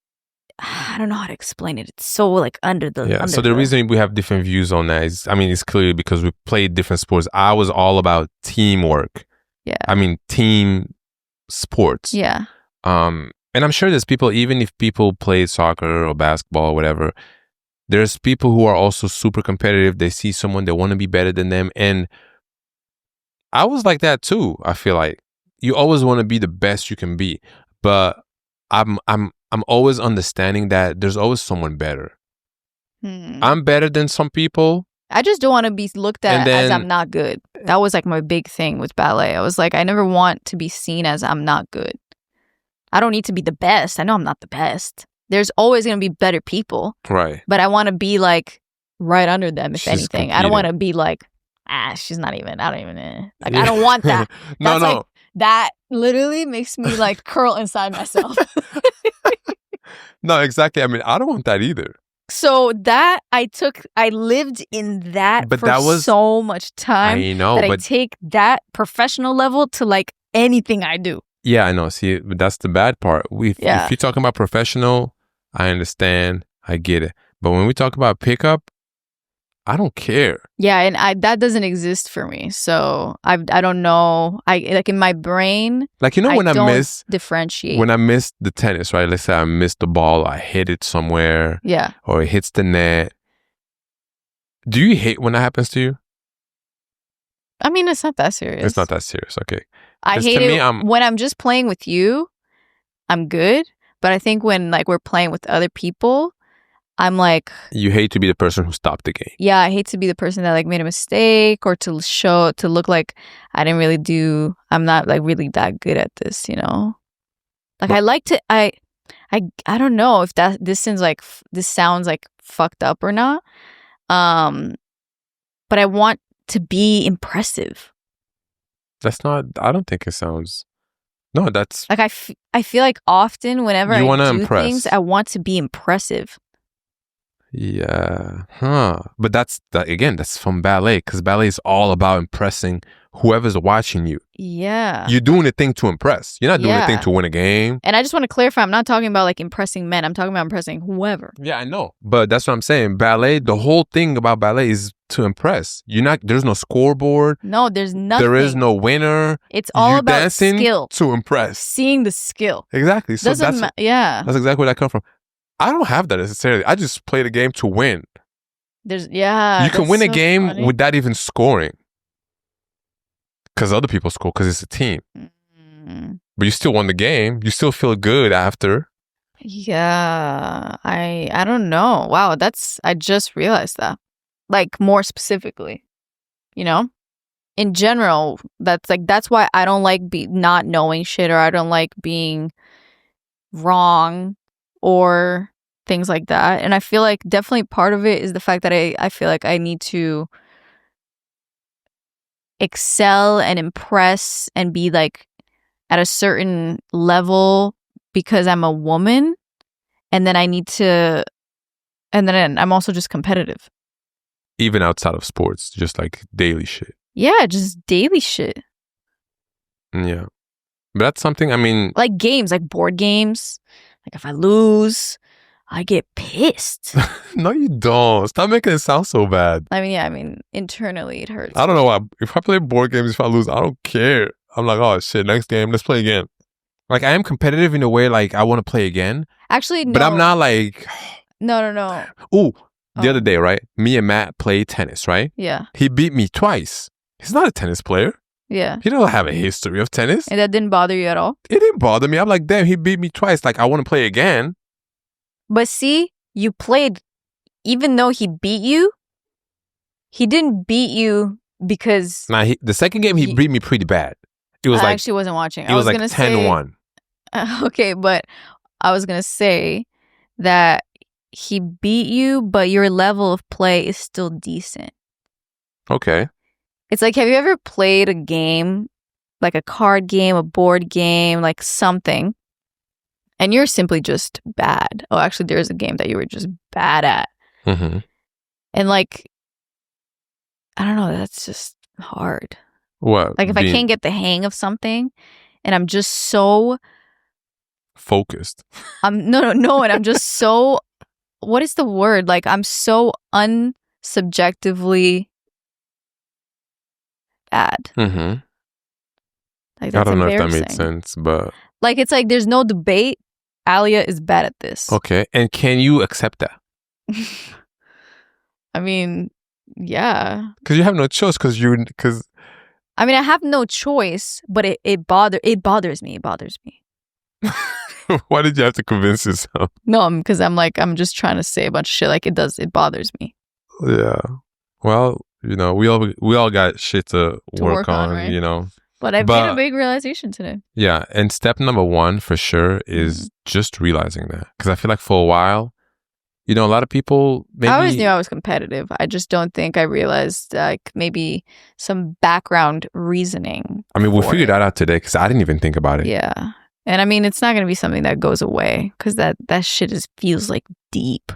I don't know how to explain it. It's so like under the so the reason we have different views on that is, I mean, it's clearly because we played different sports. I was all about teamwork. Yeah. I mean, team sports. Yeah. And I'm sure there's people, even if people play soccer or basketball or whatever, there's people who are also super competitive. They see someone, they want to be better than them. And I was like that too. I feel like you always want to be the best you can be. But I'm always understanding that there's always someone better. I'm better than some people. I just don't want to be looked at as I'm not good. That was like my big thing with ballet. I was like, I never want to be seen as I'm not good. I don't need to be the best. I know I'm not the best. There's always going to be better people. Right. But I want to be like right under them, if anything. Competing. I don't want to be like, she's not even, I don't even, like, I don't want that. That's like that literally makes me like curl inside myself. No, exactly. I mean, I don't want that either. So that I lived in that But for that was so much time I know, that I but take that professional level to like anything I do. yeah, I know. See, but that's the bad part. If you're talking about professional, I understand. I get it. But when we talk about pickup, I don't care. Yeah, and that doesn't exist for me. So I don't know. I like in my brain. Like, you know, when I miss differentiate. When I miss the tennis, right? Let's say I missed the ball, I hit it somewhere. Yeah. Or it hits the net. Do you hate when that happens to you? I mean, it's not that serious. It's not that serious. Okay. I hate it when I'm just playing with you. I'm good, but I think when like we're playing with other people, I'm like, you hate to be the person who stopped the game. Yeah, I hate to be the person that like made a mistake or to look like I didn't really do. I'm not like really that good at this, you know. Like I like to. I don't know if this sounds like fucked up or not. But I want to be impressive. That's not. I don't think it sounds. No, that's like I feel like often whenever I do impress. Things, I want to be impressive. Yeah, But that's from ballet, because ballet is all about impressing whoever's watching you. Yeah, you're doing a thing to impress. You're not doing a thing to win a game. And I just want to clarify, I'm not talking about like impressing men. I'm talking about impressing whoever. Yeah, I know, but that's what I'm saying. Ballet, the whole thing about ballet is to impress. There's no scoreboard. No, there's nothing. There is no winner. It's all about dancing skill. To impress. Seeing the skill. Exactly. So that's exactly where that comes from. I don't have that necessarily. I just play the game to win. You can win a game without even scoring. Because other people score, because it's a team. Mm-hmm. But you still won the game. You still feel good after. Yeah. I don't know. Wow, I just realized that. Like more specifically. You know? In general, that's why I don't like not knowing shit, or I don't like being wrong or things like that. And I feel like definitely part of it is the fact that I feel like I need to excel and impress and be like at a certain level because I'm a woman, and then I'm also just competitive. Even outside of sports, just like daily shit. Yeah, just daily shit. Yeah. But that's something, I mean... Like games, like board games. Like if I lose, I get pissed. No, you don't. Stop making it sound so bad. I mean, internally it hurts. I don't know why. If I play board games, if I lose, I don't care. I'm like, oh shit, next game, let's play again. Like, I am competitive in a way, like, I want to play again. Actually, no. But I'm not like... No. Ooh, the other day, right? Me and Matt played tennis, right? Yeah. He beat me twice. He's not a tennis player. Yeah. He don't have a history of tennis. And that didn't bother you at all? It didn't bother me. I'm like, damn, he beat me twice. Like, I want to play again. But see, you played, even though he beat you, he didn't beat you because... Nah, the second game, he beat me pretty bad. It was I actually wasn't watching. It was like 10-1. Okay, but I was going to say that he beat you, but your level of play is still decent. Okay. It's like, have you ever played a game, like a card game, a board game, like something, and you're simply just bad? Oh, actually, there's a game that you were just bad at. Mm-hmm. And like, I don't know, that's just hard. What? Like if I can't get the hang of something and I'm just so... focused. No, and I'm just so... What is the word? Like, I'm so unsubjectively bad. Mm-hmm. Like, I don't know if that made sense, but... Like, it's like there's no debate. Alia is bad at this. Okay, and can you accept that? I mean, yeah. Because you have no choice, because... I mean, I have no choice, but it bothers me. It bothers me. Why did you have to convince yourself? No, because I'm just trying to say a bunch of shit. Like, it bothers me. Yeah. Well, you know, we all got shit to work on, right? You know. But I've made a big realization today. Yeah, and step number 1 for sure is just realizing that. Because I feel like for a while, You know, a lot of people maybe I always knew I was competitive. I just don't think I realized like maybe some background reasoning. I mean, we for figured it. that out today because I didn't even think about it. Yeah. And I mean, it's not going to be something that goes away because that shit feels like deep.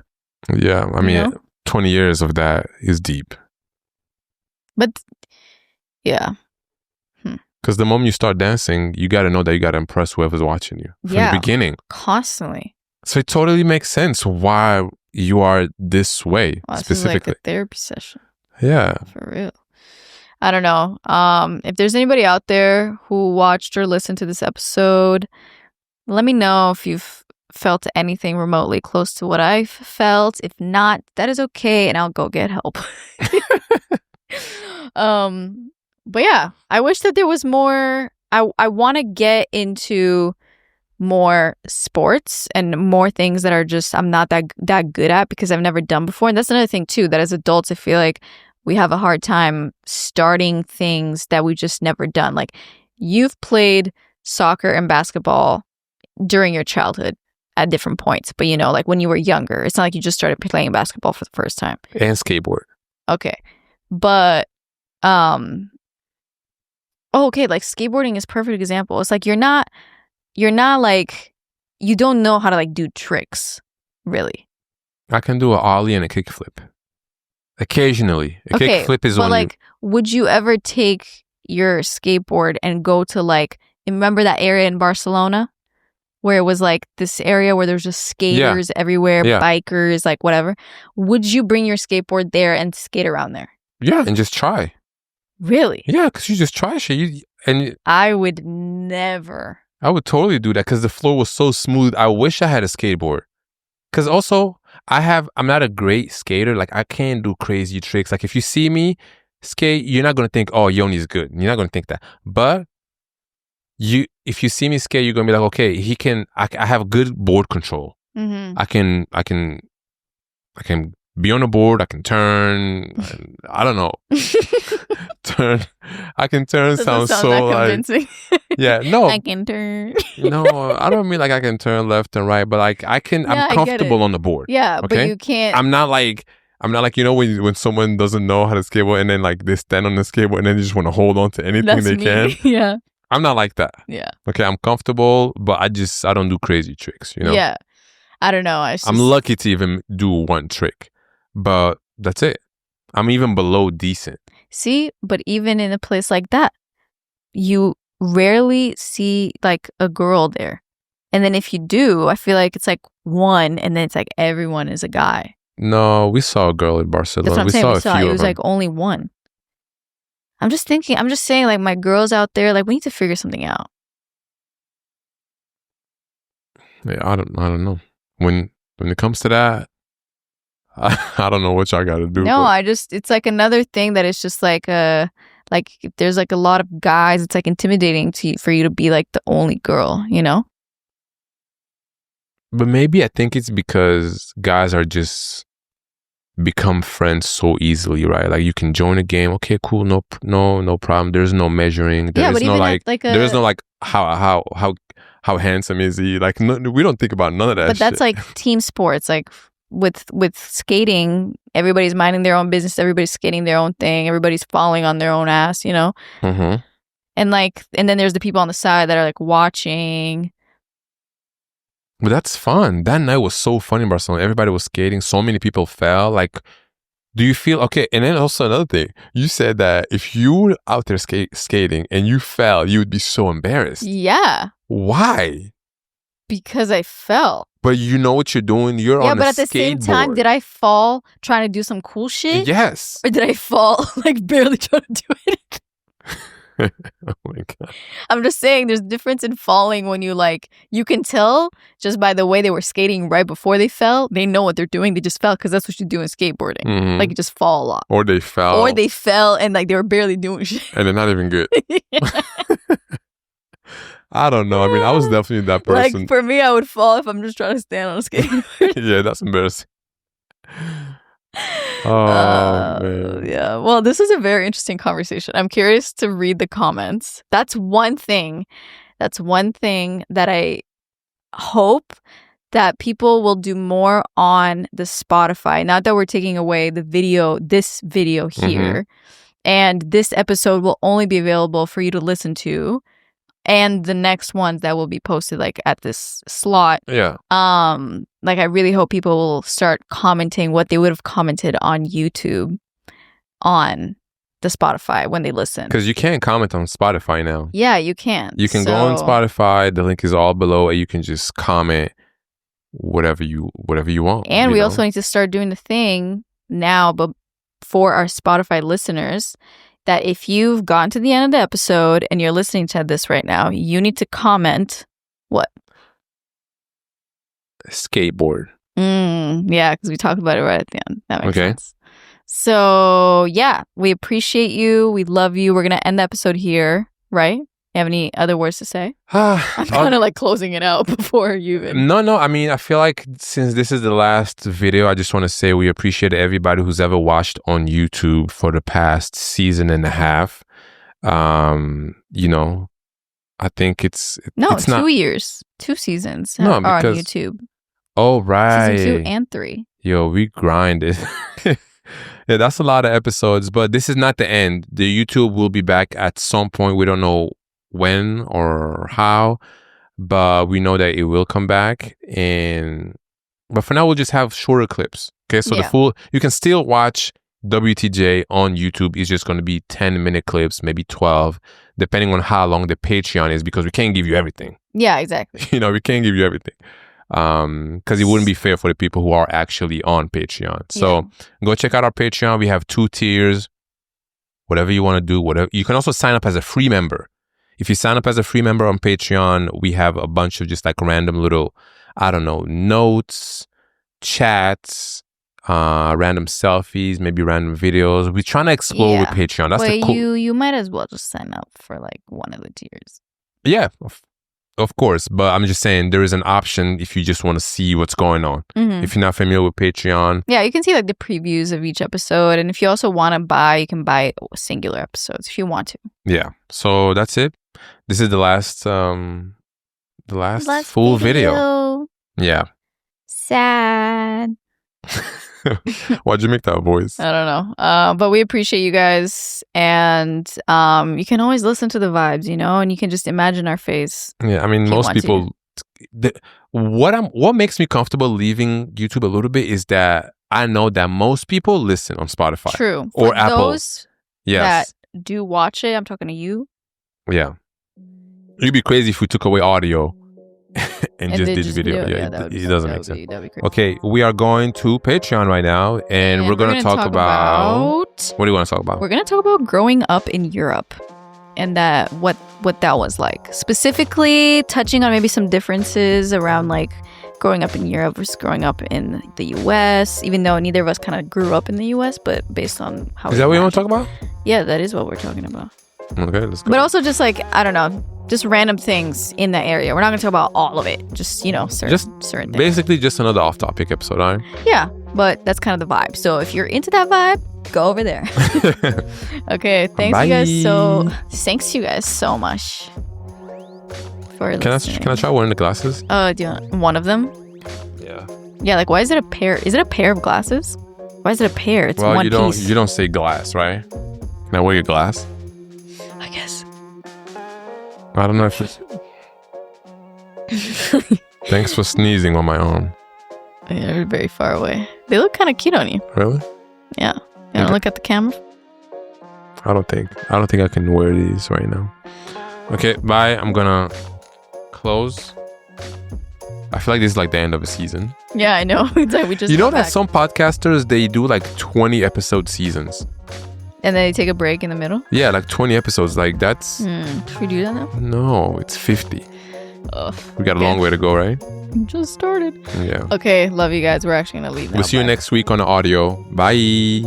Yeah. I mean, You know? 20 years of that is deep. But yeah. Because the moment you start dancing, you got to know that you got to impress whoever's watching you from the beginning. Constantly. So it totally makes sense why you are this way Well, this specifically. is like a therapy session. Yeah. For real. I don't know. If there's anybody out there who watched or listened to this episode, let me know if you've felt anything remotely close to what I've felt. If not, that is okay, and I'll go get help. But yeah, I wish that there was more. I want to get into more sports and more things that are just I'm not that good at because I've never done before. And that's another thing too, that as adults I feel like we have a hard time starting things that we just never done. Like you've played soccer and basketball during your childhood at different points, but you know, like when you were younger, it's not like you just started playing basketball for the first time. And skateboard. Okay. But okay, like skateboarding is a perfect example. It's like you're not like, you don't know how to like do tricks, really. I can do an ollie and a kickflip. Occasionally. A kickflip is but when like, would you ever take your skateboard and go to like, remember that area in Barcelona? Where it was like this area where there's just skaters everywhere, bikers, like whatever. Would you bring your skateboard there and skate around there? Yeah, and just try. Really? Yeah, because you just try shit. I would never. I would totally do that because the floor was so smooth. I wish I had a skateboard. Because also, I'm not a great skater. Like, I can't do crazy tricks. Like, if you see me skate, you're not going to think, oh, Yoni's good. You're not going to think that. But if you see me skate, you're going to be like, okay, I have good board control. Mm-hmm. I can be on the board. I can turn. I don't know. I can turn sounds so like convincing. Yeah, no. I can turn. No, I don't mean like I can turn left and right, but like I'm comfortable on the board. Yeah, okay? But you can't. I'm not like you know when someone doesn't know how to skateboard and then like they stand on the skateboard and then they just want to hold on to anything they can. Yeah. I'm not like that. Yeah. Okay, I'm comfortable, but I don't do crazy tricks, you know? Yeah. I don't know. I'm lucky to even do one trick, but that's it. I'm even below decent. See, but even in a place like that, you rarely see like a girl there. And then if you do, I feel like it's like one and then it's like everyone is a guy. No, we saw a girl in Barcelona. That's what I'm saying. We saw a few. It was like only one. I'm just saying like my girls out there, like we need to figure something out. Yeah, I don't know. When it comes to that, I don't know what y'all got to do. No, it's like another thing that it's just like if there's like a lot of guys, it's like intimidating for you to be like the only girl, you know? But maybe I think it's because guys are just become friends so easily, right? Like you can join a game, okay, cool, no problem. There's no measuring. There's no there's no like how handsome is he? Like no, we don't think about none of that. But that's like team sports, like. With skating, everybody's minding their own business. Everybody's skating their own thing. Everybody's falling on their own ass, you know? Mm-hmm. And then there's the people on the side that are like watching. But that's fun. That night was so fun in Barcelona. Everybody was skating. So many people fell. Like, do you feel okay? And then also another thing, you said that if you were out there skating and you fell, you would be so embarrassed. Yeah. Why? Because I fell. But you know what you're doing. You're on a skateboard. Yeah, but at the same time, did I fall trying to do some cool shit? Yes. Or did I fall like barely trying to do it? Oh my God. I'm just saying there's a difference in falling when you can tell just by the way they were skating right before they fell. They know what they're doing. They just fell because that's what you do in skateboarding. Mm-hmm. Like you just fall a lot. Or they fell. And like they were barely doing shit. And they're not even good. I don't know. I mean, I was definitely that person. Like, for me, I would fall if I'm just trying to stand on a skateboard. Yeah, that's embarrassing. Oh, man. Yeah. Well, this is a very interesting conversation. I'm curious to read the comments. That's one thing that I hope that people will do more on the Spotify. Not that we're taking away this video here. And this episode will only be available for you to listen to. And the next ones that will be posted like at this slot. Yeah. Like I really hope people will start commenting what they would have commented on YouTube on the Spotify when they listen. Because you can't comment on Spotify now. Yeah, you can. You can go on Spotify. The link is all below, and you can just comment whatever you want. And we also need to start doing the thing now, but for our Spotify listeners, that if you've gotten to the end of the episode and you're listening to this right now, you need to comment what? Skateboard. Yeah, because we talked about it right at the end. That makes sense. So, yeah, we appreciate you. We love you. We're going to end the episode here, right? You have any other words to say? I'm kind of like closing it out before you even... No. I mean, I feel like since this is the last video, I just want to say we appreciate everybody who's ever watched on YouTube for the past season and a half. You know, I think it's not 2 years, 2 seasons are on YouTube. Oh, right. Season 2 and 3. Yo, we grinded. Yeah, that's a lot of episodes, but this is not the end. The YouTube will be back at some point. We don't know when or how, but we know that it will come back. But for now, we'll just have shorter clips. Okay, so you can still watch WTJ on YouTube. It's just going to be 10-minute clips, maybe 12, depending on how long the Patreon is, because we can't give you everything. Yeah, exactly. You know, we can't give you everything. Because it wouldn't be fair for the people who are actually on Patreon. So go check out our Patreon. We have 2 tiers. Whatever you want to do, whatever. You can also sign up as a free member. If you sign up as a free member on Patreon, we have a bunch of just like random little, I don't know, notes, chats, random selfies, maybe random videos. We're trying to explore with Patreon. That's the cool. You might as well just sign up for like one of the tiers. Yeah. Of course, but I'm just saying there is an option if you just want to see what's going on. If you're not familiar with Patreon. Yeah, you can see like the previews of each episode. And if you also want to buy, you can buy singular episodes if you want to. Yeah. So that's it. This is the last full video. Yeah. Sad. Why'd you make that voice? I don't know. But we appreciate you guys. And you can always listen to the vibes, you know, and you can just imagine our face. Yeah, I mean, most people... What makes me comfortable leaving YouTube a little bit is that I know that most people listen on Spotify. True. Or For Apple. Those that do watch it, I'm talking to you. Yeah. It'd be crazy if we took away audio and just did video. Yeah, it doesn't make sense. Okay, we are going to Patreon right now, and we're going to talk about... What do you want to talk about? We're going to talk about growing up in Europe and what that was like. Specifically, touching on maybe some differences around like growing up in Europe versus growing up in the U.S., even though neither of us kind of grew up in the U.S., but based on how... Is that what you want to talk about? Yeah, that is what we're talking about. Okay, let's go. But also just like, I don't know, just random things in that area. We're not going to talk about all of it. Just, you know, certain things. Basically just another off-topic episode, all right? Yeah, but that's kind of the vibe. So if you're into that vibe, go over there. Okay, thanks you guys so much for listening. Can I try one of the glasses? Do you want one of them? Yeah. Yeah, like why is it a pair? Is it a pair of glasses? Why is it a pair? It's one piece. You don't say glass, right? Can I wear your glass? I guess. I don't know if it's... Thanks for sneezing on my arm. Yeah, they're very far away. They look kind of cute on you. Really? Yeah. You want to look at the camera? I don't think I can wear these right now. Okay, bye. I'm gonna close. I feel like this is like the end of a season. Yeah, I know. It's like we just... You know that some podcasters, they do like 20 episode seasons. And then they take a break in the middle? Yeah, like 20 episodes. Like that's... Should we do that now? No, it's 50. Oh, we got a long way to go, right? Just started. Yeah. Okay, love you guys. We're actually going to leave now. We'll see you next week on the audio. Bye.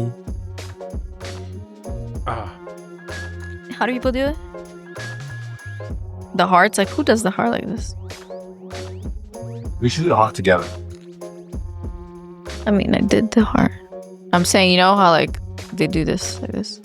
How do people do it? The hearts? Like, who does the heart like this? We should do the heart together. I mean, I did the heart. I'm saying, you know how, like, they do this like this?